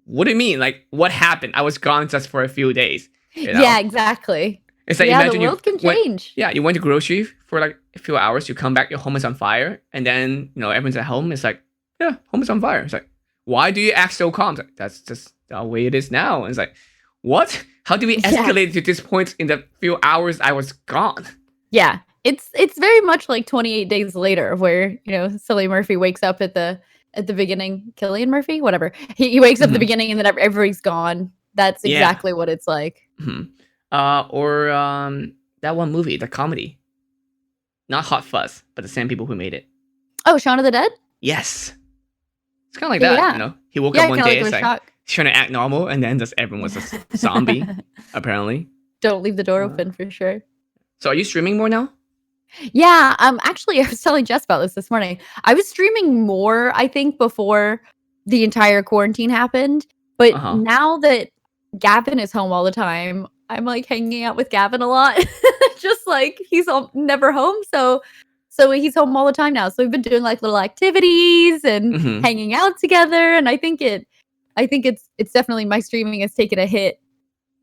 what do you mean? Like, what happened? I was gone just for a few days. Yeah, exactly. It's like Yeah, the imagine you world can went, change. yeah, you went to grocery for like a few hours. You come back, your home is on fire, and then everyone's at home. It's like, yeah, home is on fire. It's like, why do you act so calm? It's like, that's just the way it is now. And it's like, what? How did we Yeah. escalate to this point in the few hours I was gone? Yeah. It's very much like 28 Days Later, where Cillian Murphy wakes up at the beginning. Killian Murphy, whatever. He wakes up at the Mhm. beginning, and then everybody's gone. That's Yeah. exactly what it's like. Mhm. Or that one movie, the comedy, not Hot Fuzz, but the same people who made it. Oh, Shaun of the Dead? Yes, it's kind of like that. Yeah. He woke Yeah, up one kinda day, like it's with like shock. he's trying to act normal, and then just everyone was a zombie, apparently. Don't leave the door Uh, open for sure. So are you streaming more now? Yeah, actually, I was telling Jess about this morning. I was streaming more, I think, before the entire quarantine happened, but Uh-huh. now that Gavin is home all the time, I'm like hanging out with Gavin a lot. Just like he's never home, so he's home all the time now. So we've been doing like little activities and Mhm. hanging out together, and I think it's definitely, my streaming has taken a hit.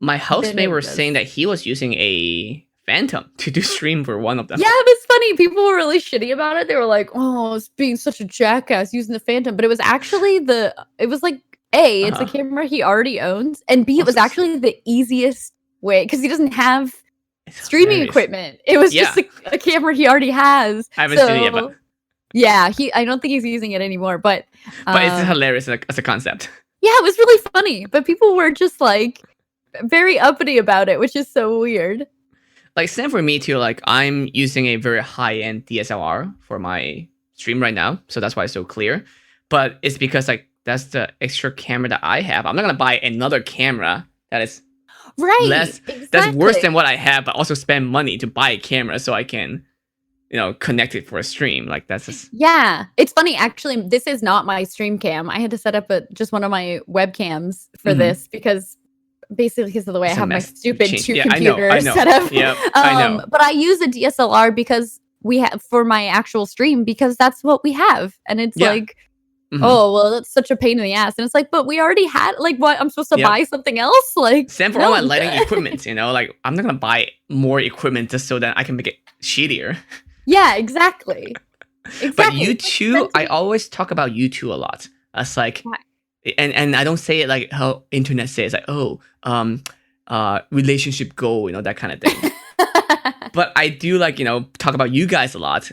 My housemate it were does. saying that he was using a Phantom to do stream for one of them. Yeah, it was funny. People were really shitty about it. They were like, "Oh, it's being such a jackass using the Phantom," but it was actually it was like, A, it's a Uh-huh. camera he already owns, and B, it was Also, actually the easiest way because he doesn't have it's streaming hilarious. equipment. It was Yeah. just a camera he already has. I haven't seen it yet, but Yeah, I don't think he's using it anymore, but it's hilarious as a concept. yeah, it was really funny. But people were just like very uppity about it, which is so weird. Like same for me too. Like I'm using a very high-end DSLR for my stream right now, so that's why it's so clear. But it's because like that's the extra camera that I have. I'm not gonna buy another camera that is Right. less that's worse than what I have, but also spend money to buy a camera so I can connect it for a stream. Like that's just Yeah, it's funny actually. This is not my stream cam. I had to set up just one of my webcams for Mhm. this because basically because of the way It's I a have my mess. stupid Change- two yeah, computer I know. setup. Yep, I know. But I use a DSLR because we have for my actual stream because that's what we have, and it's Yeah. like, Mhm. oh well, that's such a pain in the ass, and it's like, but we already had like what I'm supposed to Yep. buy something else like. Same for all my lighting equipment. Like I'm not gonna buy more equipment just so that I can make it shittier. Yeah, exactly. But you two, I always talk about you two a lot. It's like, and I don't say it like how internet says, like, oh, relationship goal, that kind of thing. But I do like, talk about you guys a lot.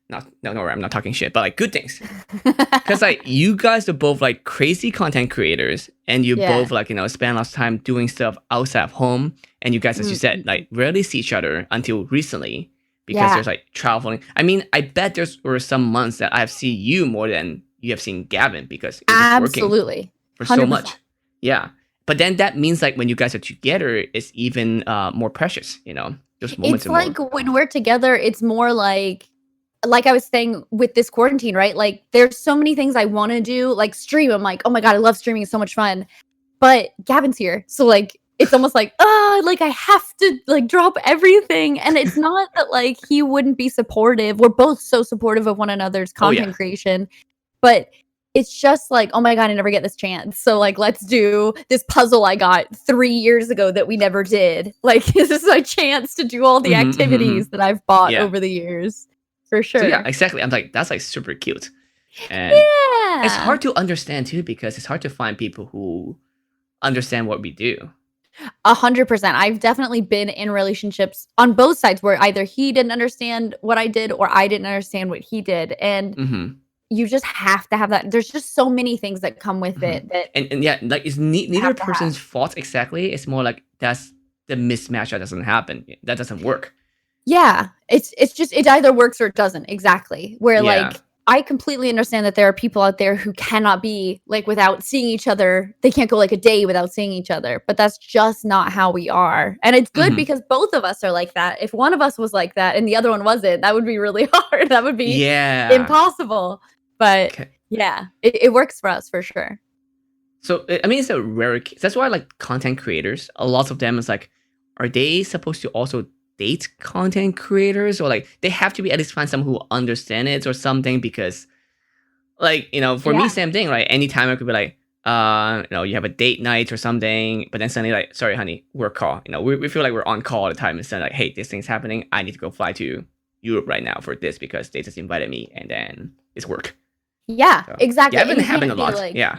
Like, no, I'm not talking shit, but like good things. Because like you guys are both like crazy content creators, and you both like spend lots of time doing stuff outside of home. And you guys, as you said, like rarely see each other until recently. Because there's like traveling. I mean, I bet there were some months that I've seen you more than you have seen Gavin because you're just working for 100%. so much. Yeah. But then that means like when you guys are together, it's even more precious, Those moments It's like when we're together, it's more like I was saying with this quarantine, right? Like there's so many things I want to do, like stream. I'm like, oh my God, I love streaming. It's so much fun. But Gavin's here. So like, it's almost like, like I have to like drop everything. And it's not that like he wouldn't be supportive. We're both so supportive of one another's content creation. But it's just like, oh my God, I never get this chance. So like, let's do this puzzle I got 3 years ago that we never did. Like, this is my chance to do all the activities that I've bought over the years. For sure. So yeah, exactly. I'm like, that's like super cute. And it's hard to understand too, because it's hard to find people who understand what we do. 100%. I've definitely been in relationships on both sides where either he didn't understand what I did or I didn't understand what he did. And you just have to have that. There's just so many things that come with it. And yeah, like it's neither person's fault exactly. It's more like that's the mismatch that doesn't happen. That doesn't work. Yeah. It's just, it either works or it doesn't. Exactly. Where like, I completely understand that there are people out there who cannot be like without seeing each other. They can't go like a day without seeing each other, but that's just not how we are. And it's good because both of us are like that. If one of us was like that and the other one wasn't, that would be really hard. That would be impossible. But yeah, it works for us for sure. So, I mean, it's a rare case. That's why like content creators, a lot of them is like, are they supposed to also date content creators, or like they have to be at least find someone who understand it or something? Because like for me, same thing, right? Anytime I could be like, you have a date night or something, but then suddenly like, sorry, honey, we're call. We feel like we're on call all the time, and suddenly like, hey, this thing's happening. I need to go fly to Europe right now for this because they just invited me, and then it's work. Yeah, So, exactly. Yeah, it's been And you happening a can't be lot. like, Yeah.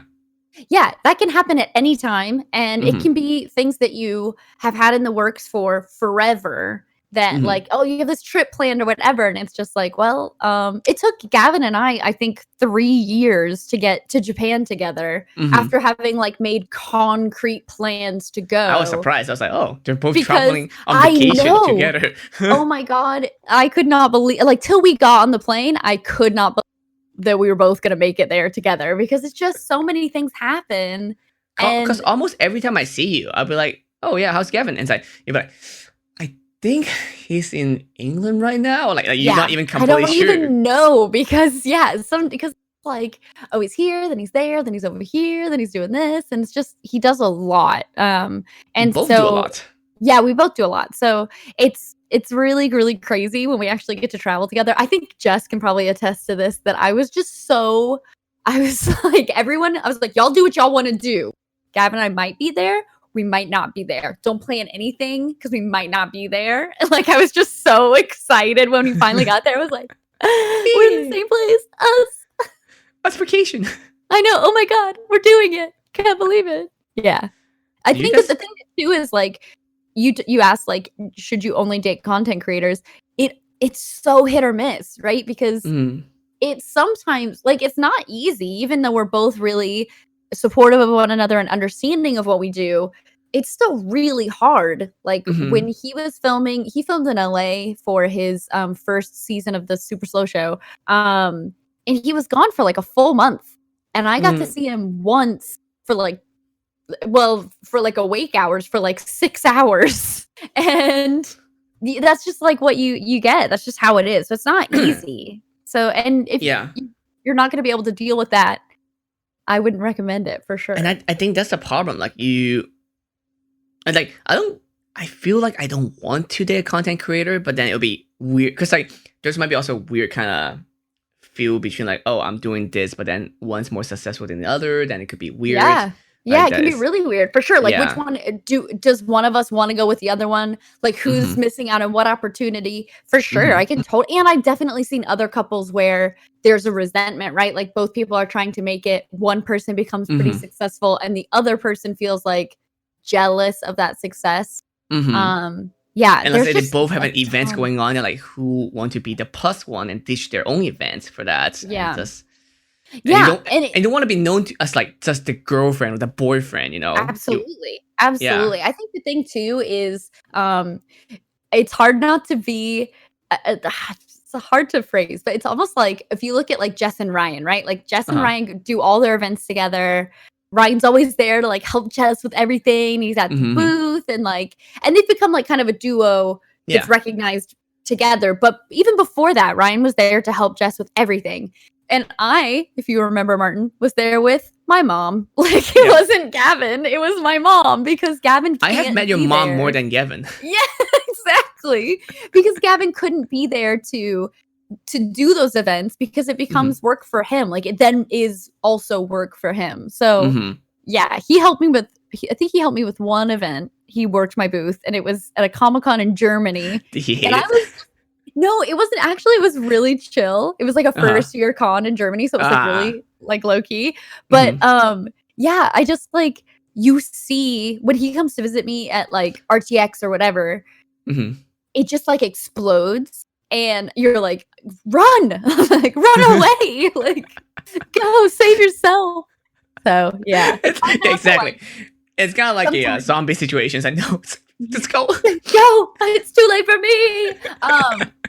yeah, that can happen at any time, and it Mhm. can be things that you have had in the works for forever that Mhm. like, oh, you have this trip planned or whatever, and it's just like, well, it took Gavin and I think 3 years to get to Japan together Mhm. after having like made concrete plans to go. I was surprised. I was like, oh, they're both Because traveling on I vacation know. together. Oh my god, I could not believe like till we got on the plane, I could not believe that we were both gonna make it there together because it's just so many things happen. Because And almost every time I see you, I'll be like, oh yeah, how's Gavin? And it's like, you'll be like, I think he's in England right now. Like you're not even I completely don't sure. even know because because like, oh, he's here, then he's there, then he's over here, then he's doing this, and it's just he does a lot. You And both so do a lot. yeah, we both do a lot. So it's really, really crazy when we actually get to travel together. I think Jess can probably attest to this that I was like, I was like, y'all do what y'all want to do. Gavin and I might be there. We might not be there. Don't plan anything because we might not be there. And like, I was just so excited when we finally got there. I was like, we're in the same place. Us. That's vacation. I know. Oh my God. We're doing it. Can't believe it. Yeah. I Do you think guys- that the thing too is like, you asked like, should you only date content creators? It's so hit or miss, right? Because Mhm. it's sometimes like it's not easy, even though we're both really supportive of one another and understanding of what we do. It's still really hard. Like Mhm. when he was filming, he filmed in LA for his first season of the Super Slow Show. And he was gone for like a full month. And I got to see him once for like a wake hours for like 6 hours. And that's just like what you get. That's just how it is. So it's not easy. So, and if Yeah. you're not going to be able to deal with that, I wouldn't recommend it for sure. And I think that's the problem. Like I feel like I don't want to date a content creator, but then it'll be weird because like there's might be also weird kind of feel between like, oh, I'm doing this, but then one's more successful than the other, then it could be weird. Yeah, Like, it can be really weird for sure. Like, Yeah. which one does one of us want to go with the other one? Like, who's missing out on what opportunity? For sure, I can totally. And I've definitely seen other couples where there's a resentment, right? Like, both people are trying to make it. One person becomes pretty successful, and the other person feels like jealous of that success. Yeah, And let's say they just both have a an events ton. going on, and like who want to be the plus one and dish their own events for that. Yeah. And Yeah, you don't want to be known to as like just the girlfriend or the boyfriend, you know? absolutely. I think the thing too is it's hard not to be it's hard to phrase, but it's almost like if you look at like Jess and Ryan, right? Like Jess and Ryan do all their events together. Ryan's always there to like help Jess with everything. He's at the booth and they've become like kind of a duo that's recognized together. But even before that, Ryan was there to help Jess with everything. And I, if you remember, Martin, was there with my mom. Like it wasn't Gavin, it was my mom because Gavin can't I have met your be mom there. more than Gavin. Yeah, exactly. Because Gavin couldn't be there to do those events because it becomes work for him. Like it then is also work for him. So yeah, he helped me with I think he helped me with one event. He worked my booth and it was at a Comic-Con in Germany. Did he hate And it? No, it wasn't actually. It was really chill. It was like a first year con in Germany, so it was like really like low key. But yeah, I just like you see when he comes to visit me at like RTX or whatever, it just like explodes, and you're like, run, like run away, like go save yourself. So yeah, Exactly. It's kind of like a sometimes- zombie situation. It's like, no, just go. Go, it's too late for me.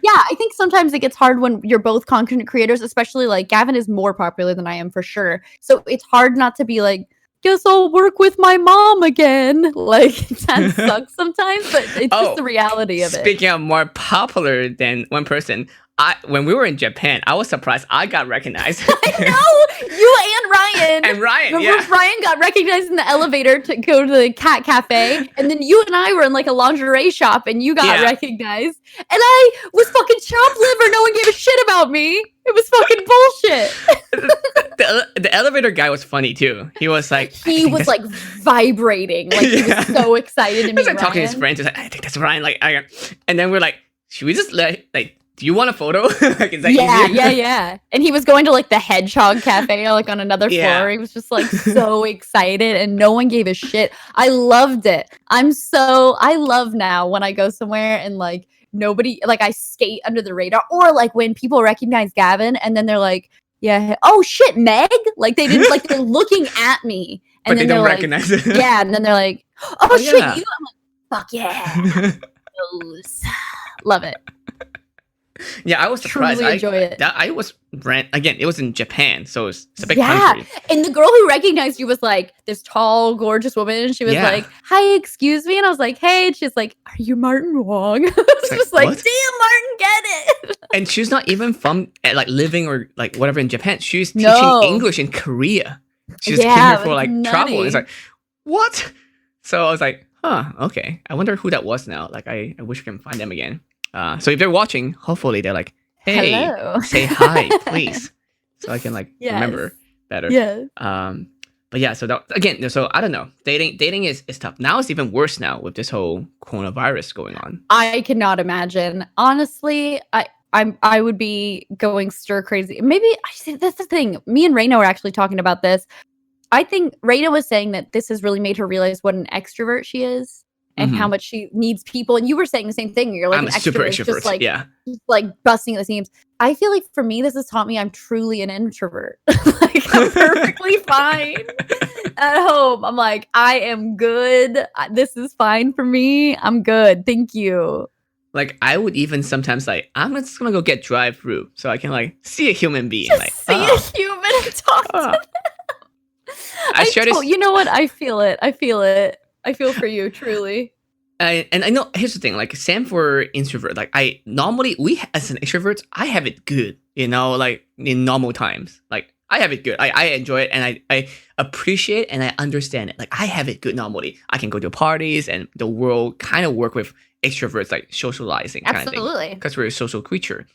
Yeah, I think sometimes it gets hard when you're both content creators, especially like Gavin is more popular than I am for sure. So it's hard not to be like, guess I'll work with my mom again. Like that sucks sometimes, but it's just the reality of it. Speaking of more popular than one person, when we were in Japan, I was surprised I got recognized. I know, you and Ryan. And Ryan, Remember Ryan got recognized in the elevator to go to the cat cafe, and then you and I were in like a lingerie shop, and you got recognized, and I was fucking chopped liver. No one gave a shit about me. It was fucking bullshit. The elevator guy was funny too. He was like, like vibrating, like he was so excited to meet Ryan. Talking to his friends, he was like, I think that's Ryan. Like, and then we're like, should we just like, do you want a photo? Like, is that easier? Yeah. And he was going to like the Hedgehog Cafe, like on another floor. He was just like so excited, and no one gave a shit. I loved it. I love now when I go somewhere and like nobody, like I skate under the radar, or like when people recognize Gavin and then they're like, yeah, oh shit, Meg. Like they didn't, like they're looking at me, and but then they don't like, recognize it. Yeah, and then they're like, oh shit, you. I'm like, fuck yeah. Love it. Yeah, I was surprised. Truly enjoy it. I was again. It was in Japan, so it's a big country. And the girl who recognized you was like this tall, gorgeous woman, and she was like, "Hi, excuse me," and I was like, "Hey," and she's like, "Are you Martin Wong?" I was just like, "Damn, Martin, get it!" And she's not even from like living or like whatever in Japan. She's teaching English in Korea. She just came here for like travel. It's like, what? So I was like, huh, okay. I wonder who that was now. Like, I wish we can find them again. So if they're watching, hopefully they're like, hey, hello. Say hi, please. So I can like remember better. Yeah. But yeah, so that, again, so I don't know. Dating is tough. Now it's even worse now with this whole coronavirus going on. I cannot imagine. Honestly, I would be going stir crazy. Maybe that's the thing. Me and Reina were actually talking about this. I think Reina was saying that this has really made her realize what an extrovert she is. And how much she needs people. And you were saying the same thing. You're like, I'm a super extrovert. Just like busting at the seams. I feel like for me, this has taught me I'm truly an introvert. Like I'm perfectly fine at home. I'm like, I am good. This is fine for me. I'm good. Thank you. Like I would even sometimes like, I'm just gonna go get drive-through so I can like see a human being. Just like see a human and talk to them. You know what? I feel it. I feel for you, truly. And I know, here's the thing, like, Sam for introvert, like, we, as an extrovert, I have it good, you know, like, in normal times. Like, I have it good. I enjoy it, and I appreciate and I understand it. Like, I have it good normally. I can go to parties, and the world kind of work with extroverts, like, socializing kind of thing. Absolutely. Because we're a social creature.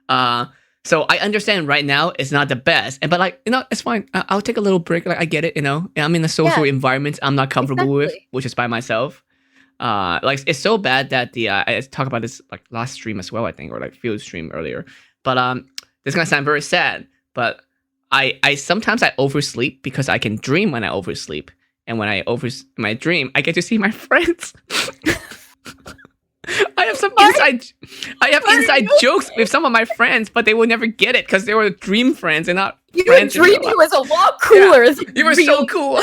So I understand right now it's not the best, but like, you know, it's fine. I'll take a little break. Like I get it, you know. I'm in a social environment I'm not comfortable with, which is by myself. Like it's so bad that I talked about this like last stream as well, I think, or like field stream earlier. But this is gonna sound very sad, but I sometimes I oversleep because I can dream when I oversleep, and when I my dream, I get to see my friends. I have inside jokes with some of my friends, but they will never get it because they were dream friends and not friends. Your dream was a lot cooler. Yeah, you were so cool.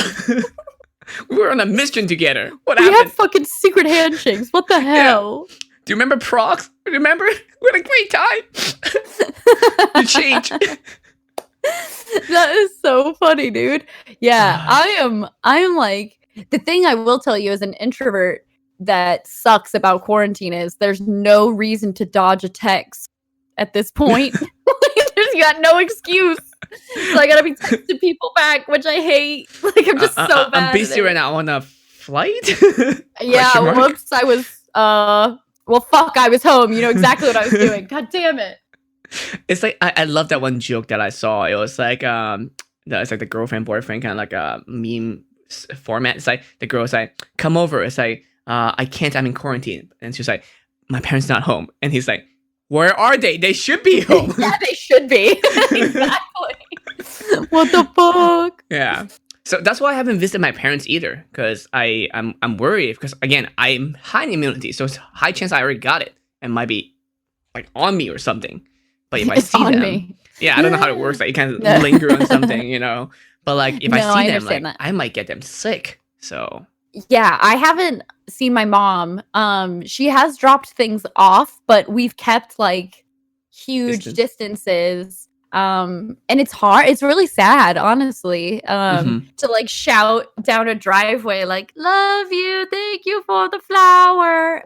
We were on a mission together. What happened? We had fucking secret handshakes. What the hell? Yeah. Do you remember Prox? Remember? We had a great time. You changed. That is so funny, dude. Yeah, I am like, the thing I will tell you as an introvert that sucks about quarantine is there's no reason to dodge a text at this point. You got no excuse. So I gotta be texting people back, which I hate. Like I'm just so bad. I'm busy right now on a flight. Yeah, whoops. I was well fuck, I was home. You know exactly what I was doing. God damn it. It's like I love that one joke that I saw. It was like it's like the girlfriend boyfriend kind of like a meme format. It's like the girl's like, come over. It's like I can't, I'm in quarantine. And she's like, my parents not home. And he's like, where are they? They should be home. Yeah, they should be. Exactly. What the fuck? Yeah. So that's why I haven't visited my parents either. Because I'm worried. Because again, I'm high in immunity. So it's high chance I already got it. And might be like on me or something. But if I see them. Yeah, I don't know how it works. Like you kind of linger on something, you know. But like if I see them, like I might get them sick. So yeah, I haven't seen my mom. She has dropped things off, but we've kept like huge distances. And it's hard. It's really sad, honestly. To like shout down a driveway, like, love you, thank you for the flower.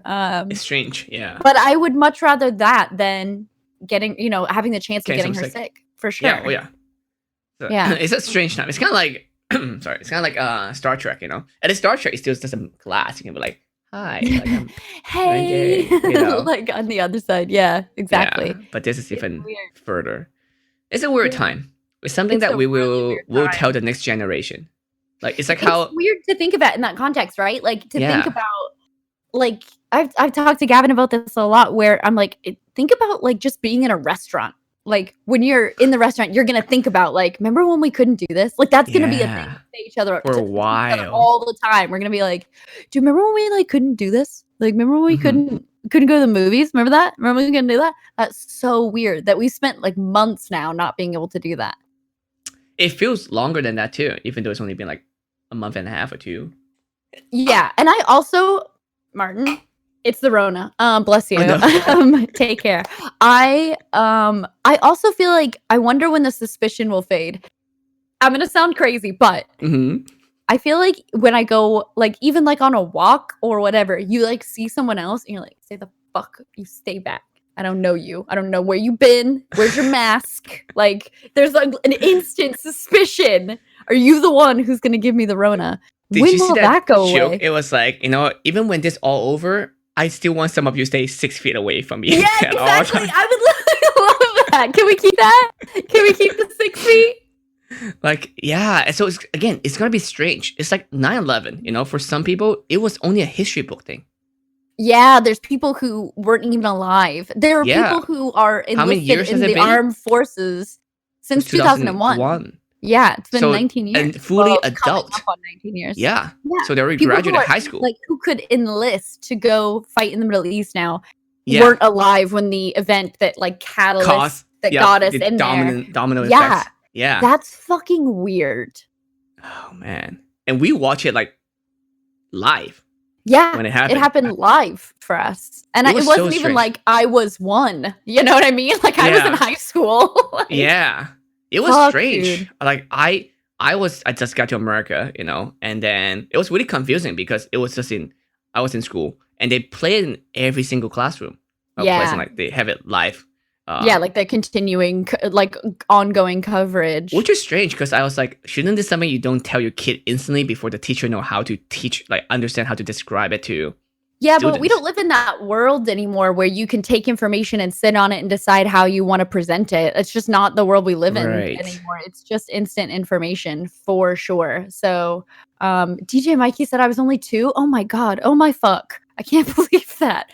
It's strange, yeah. But I would much rather that than getting, having the chance of getting her sick. For sure. Yeah, So, Yeah. it's a strange time. It's kind of like, sorry, it's kind of like Star Trek, you know. And in Star Trek, it still does some glass. You can be like, hi, like I'm Hey, gay, you know. like on the other side. Yeah, exactly. Yeah, but this is It's even weird. further. It's a weird Yeah. time. It's something It's that a we really will weird tell time. the next generation. Like it's like It's how weird to think about in that context, right? Like to think yeah. about like I've talked to Gavin about this a lot where I'm like, think about like just being in a restaurant. Like when you're in the restaurant, you're gonna think about like, remember when we couldn't do this? Like that's gonna be a thing Yeah. to say each other For a to each other while. all the time. We're gonna be like, do you remember when we like couldn't do this? Like remember when we Mhm. couldn't go to the movies? Remember that? Remember we couldn't do that? That's so weird that we spent like months now not being able to do that. It feels longer than that too, even though it's only been like a month and a half or two. Yeah, and I also, Martin, it's the Rona. Bless you. Oh, no. Take care. I also feel like I wonder when the suspicion will fade. I'm gonna sound crazy, but Hmm. I feel like when I go, like even like on a walk or whatever, you like see someone else and you're like, stay the fuck, you stay back. I don't know you. I don't know where you've been. Where's your mask? Like, there's like an instant suspicion. Are you the one who's gonna give me the Rona? Did When you see will that go joke? away? It was like, you know, even when this all over, I still want some of you to stay 6 feet away from me. Yeah, at all exactly. times. I would love that. Can we keep that? Can we keep the 6 feet? Like, yeah. And so it's, again, it's gonna be strange. It's like 9/11. You know, for some people, it was only a history book thing. Yeah, there's people who weren't even alive. There are Yeah. people who are How many enlisted years in has it the been? armed forces since It's 2001. Yeah, it's been So 19 years. and fully Well, it's coming adult. up on 19 years. Yeah. Yeah. So they already People who graduated are high school. like who could enlist to go fight in the Middle East now Yeah. weren't alive when the event that like catalyst that got us the in there. domino Yeah. effects. Yeah. That's fucking weird. Oh man. And we watch it like live Yeah, when it happened. it happened live for us, and It it was so wasn't even strange. like I was one. You know what I mean? Like I was in Yeah. high school. Like, Yeah. It was Fuck, strange. dude. Like I just got to America, you know, and then it was really confusing because it was just I was in school and they played in every single classroom. Yeah. Like they have it live. yeah, like the continuing, like ongoing coverage. Which is strange because I was like, shouldn't this something you don't tell your kid instantly before the teacher know how to teach, like understand how to describe it to? Yeah, but we students? don't live in that world anymore where you can take information and sit on it and decide how you want to present it. It's just not the world we live in Right. anymore. It's just instant information for sure. So, DJ Mikey said I was only 2. Oh my God. Oh my fuck. I can't believe that.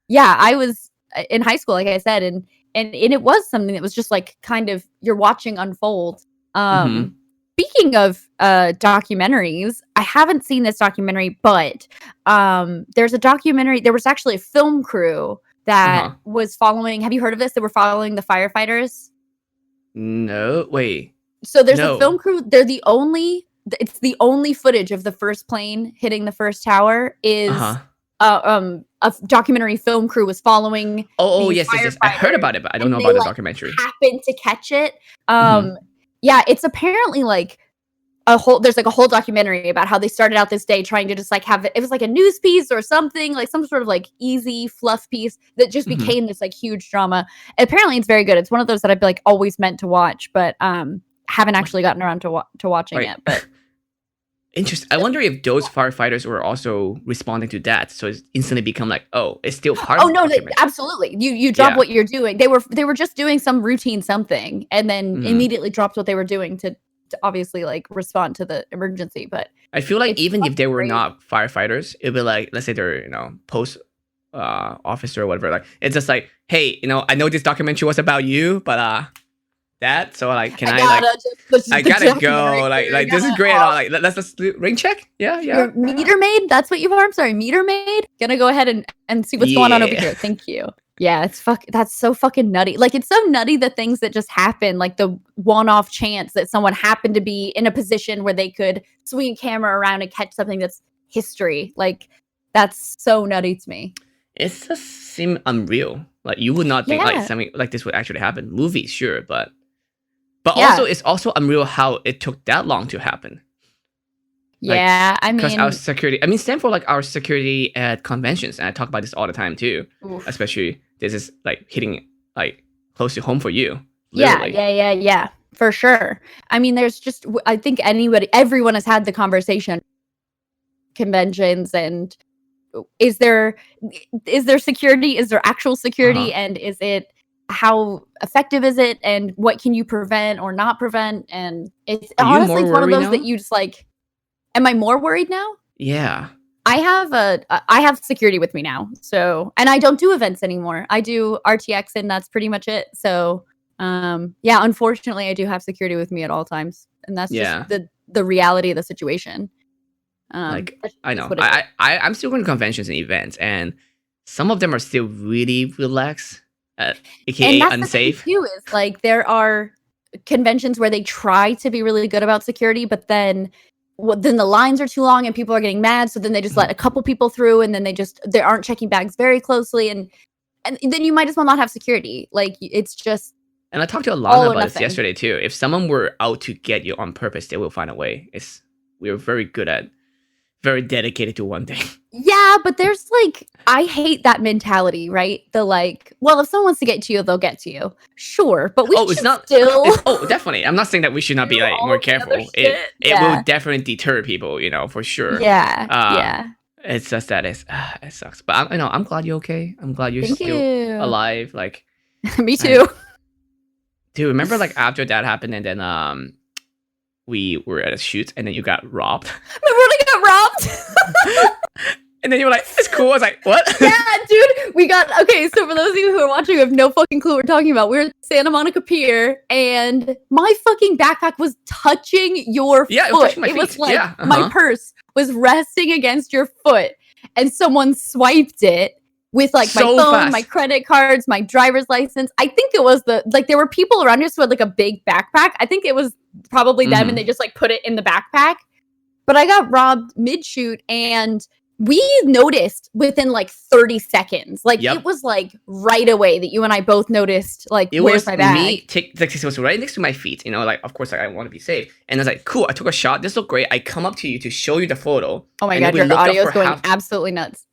Yeah, I was in high school, like I said, and it was something that was just like kind of you're watching unfold. Mhm. Speaking of documentaries, I haven't seen this documentary, but there's a documentary. There was actually a film crew that was following. Have you heard of this? They were following the firefighters. No, wait. So there's No. a film crew. They're the only. It's the only footage of the first plane hitting the first tower is a documentary film crew was following. Oh, these yes. I heard about it, but I don't know and about they, the like, documentary. happened to catch it. Mhm. Yeah, it's apparently like there's like a whole documentary about how they started out this day trying to just like have it was like a news piece or something, like some sort of like easy fluff piece that just Mhm. became this like huge drama. Apparently it's very good. It's one of those that I've like always meant to watch, but haven't actually gotten around to watching Right. it. But Interesting. I wonder if those firefighters were also responding to that, so it's instantly become like, oh, it's still part oh of the no, documentary. absolutely. You drop Yeah. what you're doing. They were just doing some routine something and then Mhm. immediately dropped what they were doing to obviously like respond to the emergency. But I feel like it's even if they were fucking not firefighters, it'd be like, let's say they're, you know, post officer or whatever. Like, it's just like, hey, you know, I know this documentary was about you, but that, so like, can I gotta go. Like this is great. And all. Like, let's just do ring check. Yeah. Your meter maid? That's what you are? I'm sorry, meter maid? Gonna go ahead and see what's going on over Yeah. here. Thank you. Yeah, that's so fucking nutty. Like it's so nutty the things that just happen, like the one-off chance that someone happened to be in a position where they could swing a camera around and catch something that's history. Like that's so nutty to me. It just seemed unreal. Like you would not think Yeah. like something like this would actually happen. Movies, sure, but Yeah. also it's also unreal how it took that long to happen. Like, Yeah, I because mean, our security, stand for like our security at conventions, and I talk about this all the time too. oof. Especially this is like hitting like close to home for you. Yeah, Literally. yeah. For sure. I mean, there's just I think everyone has had the conversation conventions and is there security? Is there actual security? And is it how effective is it? And what can you prevent or not prevent? And it's Are you honestly more one of worried those now? that you just like. Am I more worried now? Yeah. I have security with me now. So, and I don't do events anymore. I do RTX and that's pretty much it. So, yeah, unfortunately I do have security with me at all times. And that's just the reality of the situation. Like, that's I know. what it is. I'm still going to conventions and events, and some of them are still really relaxed, aka And that's unsafe. the thing too, is like there are conventions where they try to be really good about security, but then then the lines are too long and people are getting mad, so then they just let a couple people through, and then they aren't checking bags very closely, and then you might as well not have security. Like, it's just And I talked to all Alana or about this nothing. yesterday too. If someone were out to get you on purpose, they will find a way. We're very dedicated to one thing. Yeah, but there's like, I hate that mentality, right? The like, well, if someone wants to get to you, they'll get to you. Sure, but we should still. Definitely. I'm not saying that we should not be like all more the careful. other It shit. will definitely deter people, for sure. Yeah, yeah. It's just that it sucks. But I'm glad you're okay. I'm glad you're Thank still you. alive. Like, Me too. dude, remember like after that happened, and then we were at a shoot, and then you got robbed. Remember when I got robbed? And then you were like, "It's cool." I was like, "What?" Yeah, dude. Okay. So for those of you who are watching, who have no fucking clue what we're talking about, we're at Santa Monica Pier, and my fucking backpack was touching your foot. It was touching my feet. Was like my purse was resting against your foot, and someone swiped it with like my phone, fast. My credit cards, my driver's license. I think it was there were people around us who had like a big backpack. I think it was probably them, and they just like put it in the backpack. But I got robbed mid-shoot, and we noticed within like 30 seconds. Like, it was like right away that you and I both noticed, like, where's my bag? It was right next to my feet, like, of course, like, I want to be safe. And I was like, cool, I took a shot. This looked great. I come up to you to show you the photo. Oh my God, your audio is going absolutely nuts.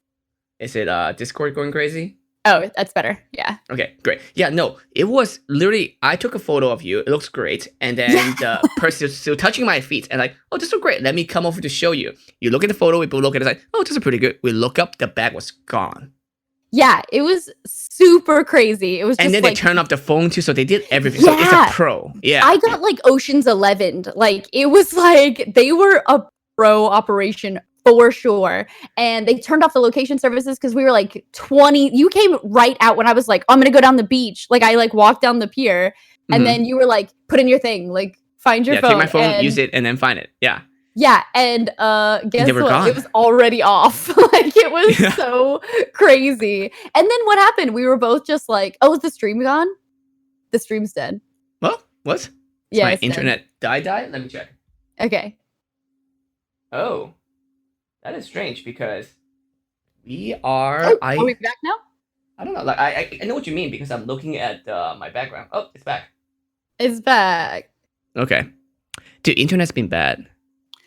Is it Discord going crazy? Oh, that's better. Yeah. Okay, great. Yeah, no, it was literally, I took a photo of you. It looks great. And then the person is still touching my feet and like, oh, this looks great. Let me come over to show you. You look at the photo, we both look at it, like, oh, this is pretty good. We look up, the bag was gone. Yeah, it was super crazy. It was just, and then like, they turned off the phone too, so they did everything. So it's a pro. Yeah. I got like Ocean's 11. Like, it was like they were a pro operation for sure. And they turned off the location services because we were like 20. You came right out when I was like, oh, I'm gonna go down the beach. Like, I like walked down the pier, and then you were like, put in your thing, like, find your phone. Take my phone, use it, and then find it. Yeah. Yeah, and guess what? Gone. It was already off. Like, it was so crazy. And then what happened? We were both just like, oh, is the stream gone? The stream's dead. Well, what? Yeah, my internet died? Let me check. Okay. Oh. That is strange because we are. Oh, are we back now? I don't know. Like, I know what you mean because I'm looking at my background. Oh, it's back. It's back. Okay, dude, internet's been bad.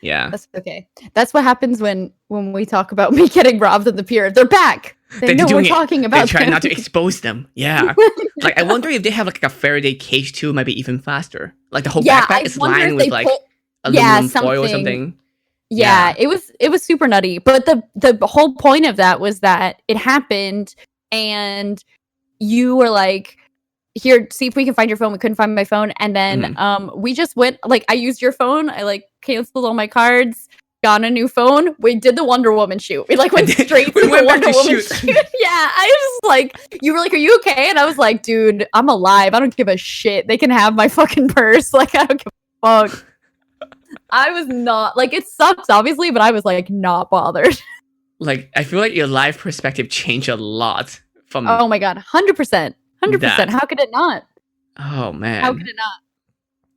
Yeah, that's okay. That's what happens when we talk about me getting robbed at the pier. They're back. They know we're talking about. They try not to expose them. Yeah, like I wonder if they have like a Faraday cage too. Might be even faster. Like the whole backpack is lined with like aluminum foil or something. Yeah, it was super nutty. But the whole point of that was that it happened, and you were like, here, see if we can find your phone. We couldn't find my phone. And then we just went, like, I used your phone. I like canceled all my cards, got a new phone. We did the Wonder Woman shoot. We like went straight to the Wonder Woman shoot. Yeah, I was like, you were like, are you okay? And I was like, dude, I'm alive. I don't give a shit. They can have my fucking purse. Like, I don't give a fuck. I was not, like, it sucks, obviously, but I was, like, not bothered. Like, I feel like your life perspective changed a lot from... Oh, my God. 100%. 100%. How could it not? Oh, man. How could it not?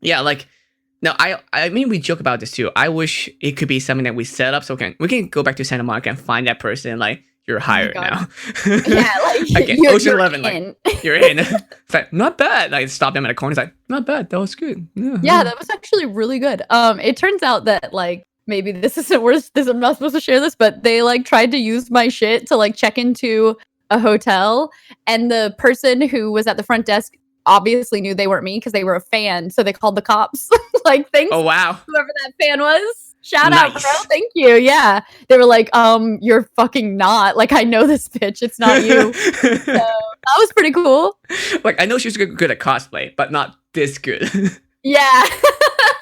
Yeah, like, no, I mean, we joke about this, too. I wish it could be something that we set up so we can go back to Santa Monica and find that person, like, you're hired now. Yeah, like, okay, Ocean 11, like, you're in. It's like, not bad. Like, stop them at a corner. It's like, not bad. That was good. Yeah, that was actually really good. It turns out that, like, maybe this isn't worth this. I'm not supposed to share this, but they, like, tried to use my shit to, like, check into a hotel. And the person who was at the front desk obviously knew they weren't me because they were a fan, so they called the cops. Like, thanks, Oh wow. whoever that fan was. Shout out, bro. Nice. Thank you. Yeah. They were like, you're fucking not. Like, I know this bitch. It's not you. So that was pretty cool. Like, I know she's good at cosplay, but not this good. Yeah.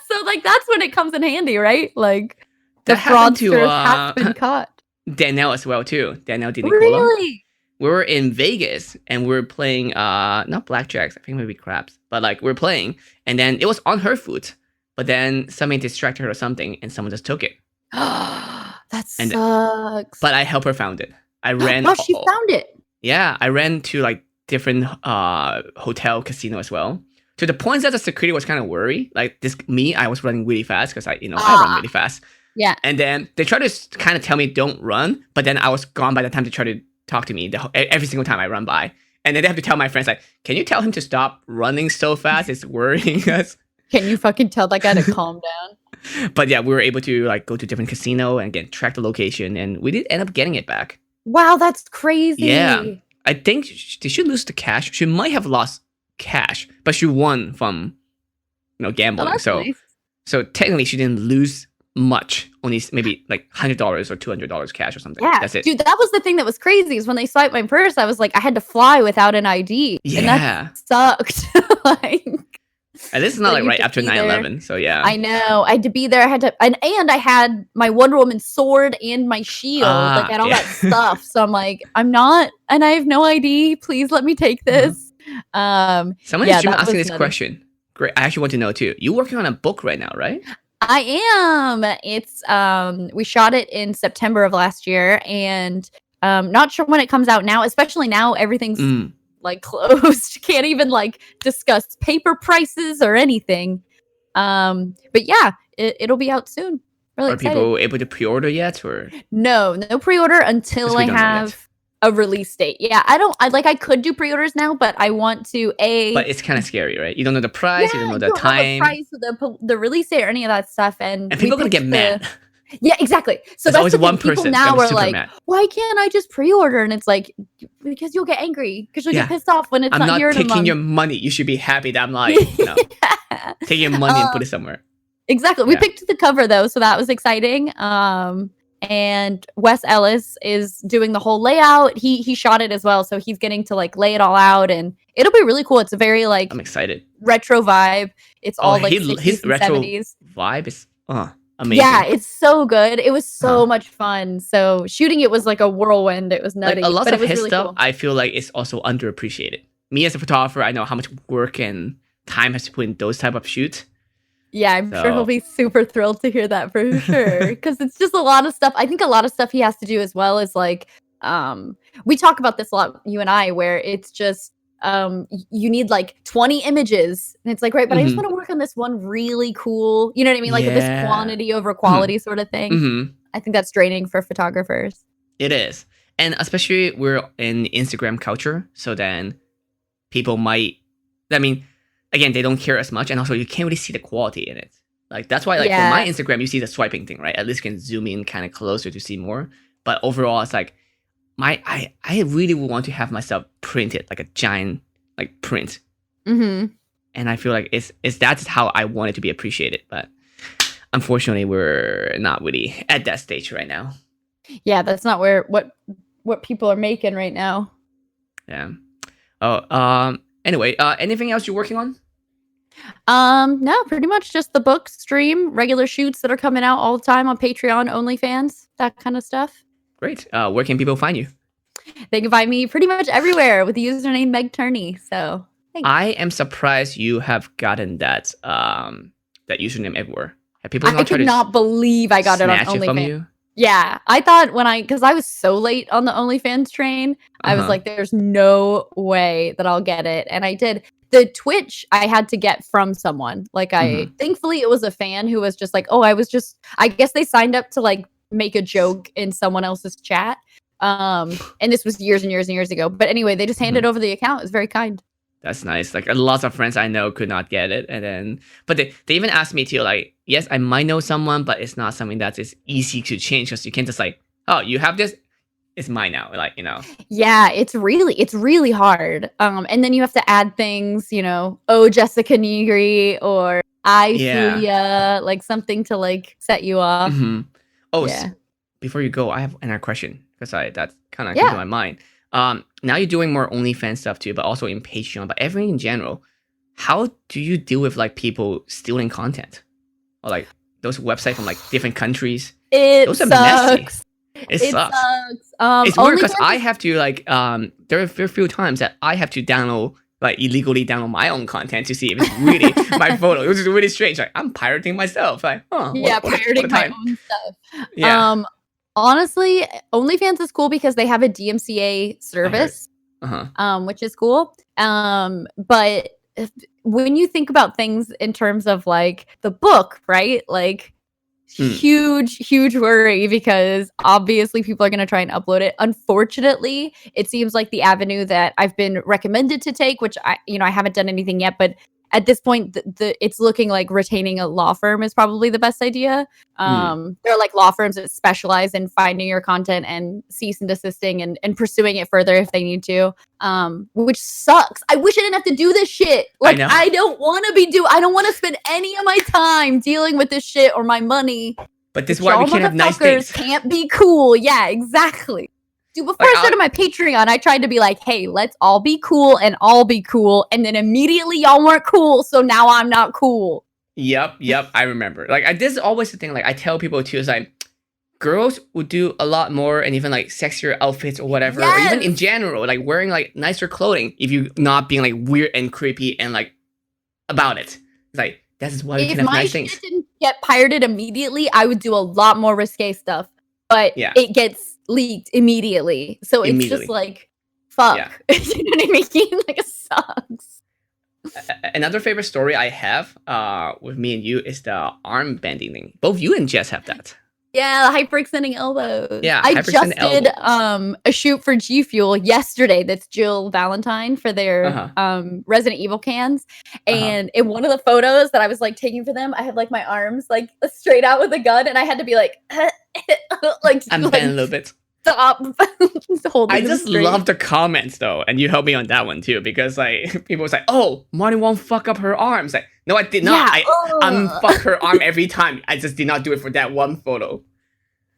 So, like, that's when it comes in handy, right? Like, the That happened to, fraudster has been caught. Danielle as well too. Danielle Dinicola. Really? We were in Vegas and we were playing not blackjacks, I think maybe craps, but like we were playing, and then it was on her foot, but then somebody distracted her or something, and someone just took it. That sucks. But I helped her found it. I ran. Oh, she found it. Yeah, I ran to like different hotel casino as well. To the point that the security was kind of worried. Like I was running really fast because I run really fast. Yeah. And then they tried to kind of tell me don't run, but then I was gone by the time they tried to talk to me every single time I run by. And then they have to tell my friends, like, can you tell him to stop running so fast? It's worrying us. Can you fucking tell that guy to calm down? But yeah, we were able to like go to different casino and again track the location, and we did end up getting it back. Wow, that's crazy. Yeah. I think did she lose the cash? She might have lost cash, but she won from gambling. Oh, nice. So technically she didn't lose much, only maybe like $100 or $200 cash or something. Yeah, that's it. Dude, that was the thing that was crazy is when they swiped my purse, I was like, I had to fly without an ID. Yeah. And that sucked. Like, and this is not like right after 9/11, so yeah. I know. I had to be there. I had to, and I had my Wonder Woman sword and my shield, like, and all that stuff. So I'm like, I'm not, and I have no ID. Please let me take this. Someone is asking this question. Great. I actually want to know too. You're working on a book right now, right? I am. It's we shot it in September of last year, and not sure when it comes out now, especially now everything's like closed. Can't even like discuss paper prices or anything. But yeah, it'll be out soon. Really excited. People able to pre-order yet, or no pre-order until I have a release date. Yeah, I could do pre-orders now, but I want to But it's kind of scary, right? You don't know the price, you don't know the time, the price, the release date, or any of that stuff, and people are gonna get mad. Yeah, exactly. So there's always one people person now are like, mad. why can't I just pre-order? And it's like, because you'll get angry, because you'll get pissed off when it's not here. I'm not taking your money. You should be happy that I'm like, taking your money and put it somewhere. Exactly. We picked the cover though, so that was exciting. And Wes Ellis is doing the whole layout. He shot it as well, so he's getting to like lay it all out, and it'll be really cool. It's a very like I'm excited retro vibe. It's all like 60s his and retro 70s vibe is amazing. Yeah, it's so good. It was so much fun. So shooting it was like a whirlwind. It was nutty. Like a lot but of it was his really stuff, cool. I feel like it's also underappreciated. Me as a photographer, I know how much work and time has to put in those type of shoots. Yeah, I'm sure he'll be super thrilled to hear that for sure. Because it's just a lot of stuff. I think a lot of stuff he has to do as well is like, we talk about this a lot, you and I, where it's just, you need like 20 images. And it's like, right, but I just want to work on this one really cool, you know what I mean? Like this quantity over quality sort of thing. I think that's draining for photographers. It is. And especially we're in Instagram culture. So then people might, again, they don't care as much, and also you can't really see the quality in it. Like that's why, like for my Instagram, you see the swiping thing, right? At least you can zoom in kind of closer to see more. But overall, it's like I really would want to have myself printed like a giant like print, and I feel like that's how I want it to be appreciated. But unfortunately, we're not really at that stage right now. Yeah, that's not what people are making right now. Yeah. Anyway, anything else you're working on? No, pretty much just the book, stream, regular shoots that are coming out all the time on Patreon, OnlyFans, that kind of stuff. Great. Where can people find you? They can find me pretty much everywhere with the username Meg Turney. So thanks. I am surprised you have gotten that that username everywhere. Have people I could not believe I got it on OnlyFans. Yeah, I thought because I was so late on the OnlyFans train, I was like, there's no way that I'll get it. And I did. The Twitch I had to get from someone. Like thankfully it was a fan who was just like, I guess they signed up to like make a joke in someone else's chat. And this was years and years and years ago. But anyway, they just handed over the account. It was very kind. That's nice. Like lots of friends I know could not get it, but they even asked me to like, yes, I might know someone, but it's not something that is easy to change because you can't just like, oh, you have this, is mine now. Like, Yeah, it's really hard. And then you have to add things, oh, Jessica Negri or I Yeah. Fuya, like something to like set you off. Mm-hmm. Oh, Yeah. before you go, I have another question because that's kind of came to Yeah. my mind. Now you're doing more OnlyFans stuff too, but also in Patreon, but everything in general. How do you deal with like people stealing content or like those websites from like different countries? Those are messy. sucks. It sucks. It's weird Only because I have to like there are a few times that I have to illegally download my own content to see if it's really my photo, which is really strange. Like I'm pirating myself. Like, pirating my own stuff. Yeah. Honestly, OnlyFans is cool because they have a DMCA service, which is cool. But when you think about things in terms of like the book, right? Like huge worry because obviously people are going to try and upload it. Unfortunately, it seems like the avenue that I've been recommended to take, which I haven't done anything yet, but at this point it's looking like retaining a law firm is probably the best idea. There are like law firms that specialize in finding your content and cease and desisting and pursuing it further if they need to, which sucks. I wish I didn't have to do this shit. Like I don't want to spend any of my time dealing with this shit or my money. But this is why we can't have nice things. Can't be cool. Yeah, exactly. Dude, before I started my Patreon, I tried to be like, hey, let's all be cool and all be cool. And then immediately y'all weren't cool. So now I'm not cool. Yep. I remember. Like, this is always the thing. Like, I tell people too, is like, girls would do a lot more and even like sexier outfits or whatever. Or even in general, like wearing like nicer clothing if you're not being like weird and creepy and like about it. It's like, that is why we can have nice things. If my shit didn't get pirated immediately, I would do a lot more risque stuff. But it gets leaked immediately. So it's just like, fuck. Yeah. You know what I mean? Like, it sucks. Another favorite story I have with me and you is the arm bending thing. Both you and Jess have that. Yeah, the hyperextending elbows. Yeah, I just did a shoot for G Fuel yesterday. That's Jill Valentine for their Resident Evil cans. And in one of the photos that I was like taking for them, I had like my arms like straight out with a gun, and I had to be like, like I'm bent a little bit. Stop. I just love the comments though, and you helped me on that one too because like people was like, "Oh, Marty won't fuck up her arms." Like, no, I did not. I unfuck her arm every time. I just did not do it for that one photo.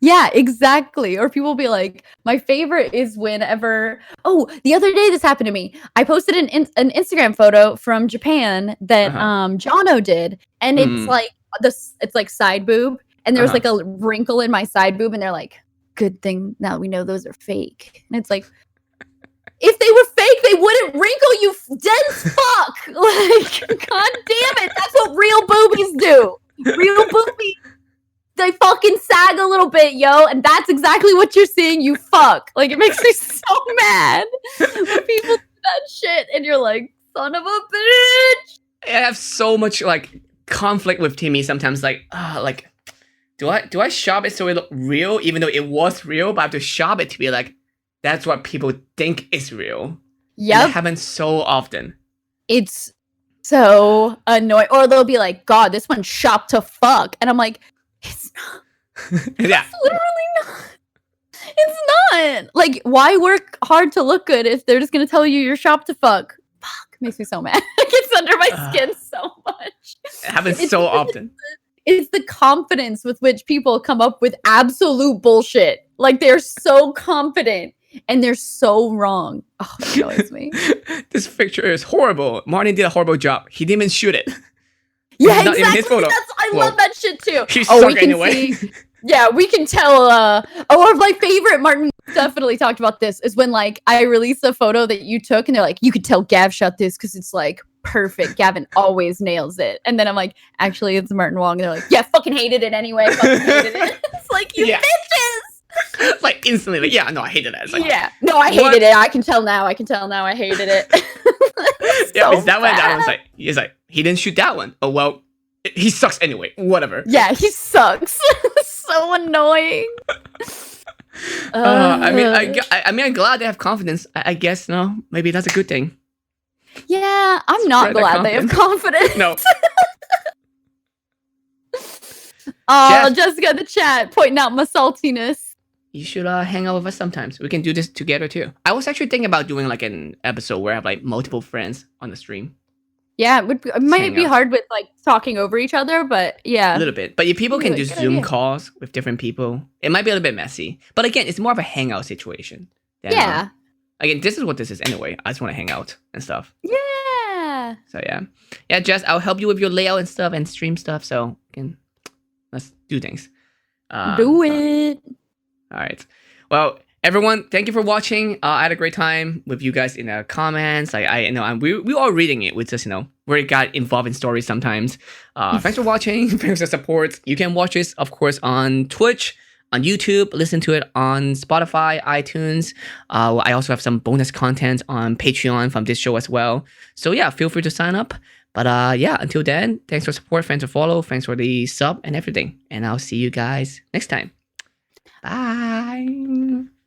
Yeah, exactly. Or people will be like, my favorite is whenever. Oh, the other day this happened to me. I posted an Instagram photo from Japan that Jono did, and it's like it's like side boob, and there was like a wrinkle in my side boob, and they're like, good thing now we know those are fake. And it's like, if they were fake, they wouldn't wrinkle, you dense fuck. Like, god damn it, that's what real boobies do. Real boobies, they fucking sag a little bit, yo, and that's exactly what you're seeing, you fuck. Like, it makes me so mad when people do that shit, and you're like, son of a bitch. I have so much like conflict with Timmy sometimes. Like, do I shop it so it look real, even though it was real, but I have to shop it to be like, that's what people think is real. Yep. It happens so often. It's so annoying. Or they'll be like, God, this one's shopped to fuck. And I'm like, it's not. Yeah. It's literally not. It's not. Like, why work hard to look good if they're just going to tell you you're shopped to fuck? Fuck. Makes me so mad. It gets under my skin so much. It happens so often. It's the confidence with which people come up with absolute bullshit. Like, they're so confident and they're so wrong. Oh, it annoys me. This picture is horrible. Martin did a horrible job. He didn't even shoot it. Yeah, exactly. I love that shit too. He sucked anyway. Yeah, we can tell. Or my favorite, Martin definitely talked about this, is when like I released a photo that you took and they're like, you could tell Gav shot this because it's like perfect. Gavin always nails it. And then I'm like, actually, it's Martin Wong. And they're like, yeah, fucking hated it anyway. Fucking hated it. It's like, you bitches. Like instantly, like, yeah, no, I hated it. Like, yeah, no, I hated it. I can tell now. I hated it. Yeah, is that one? That one's like, he's like, he didn't shoot that one. Oh well, he sucks anyway. Whatever. Yeah, he sucks. So annoying. I mean, I'm glad they have confidence. I guess no, maybe that's a good thing. Yeah, I'm not glad they have confidence. No. Oh, Jessica in the chat pointing out my saltiness. you should hang out with us sometimes. We can do this together too. I was actually thinking about doing like an episode where I have like multiple friends on the stream. Yeah, it might be out. hard with like talking over each other, but yeah. A little bit. But if people can Good do idea. Zoom calls with different people, it might be a little bit messy. But again, it's more of a hangout situation. than, Yeah. Again, this is what this is anyway. I just want to hang out and stuff. Yeah. So yeah. Yeah, Jess, I'll help you with your layout and stuff and stream stuff. So let's do things. Do it. All right. Well, everyone, thank you for watching. I had a great time with you guys in the comments. Like I know we all reading it. We just we got involved in stories sometimes. Thanks for watching. Thanks for the support. You can watch this, of course, on Twitch, on YouTube. Listen to it on Spotify, iTunes. I also have some bonus content on Patreon from this show as well. So yeah, feel free to sign up. But yeah, until then, thanks for support, thanks for follow, thanks for the sub and everything. And I'll see you guys next time. Bye.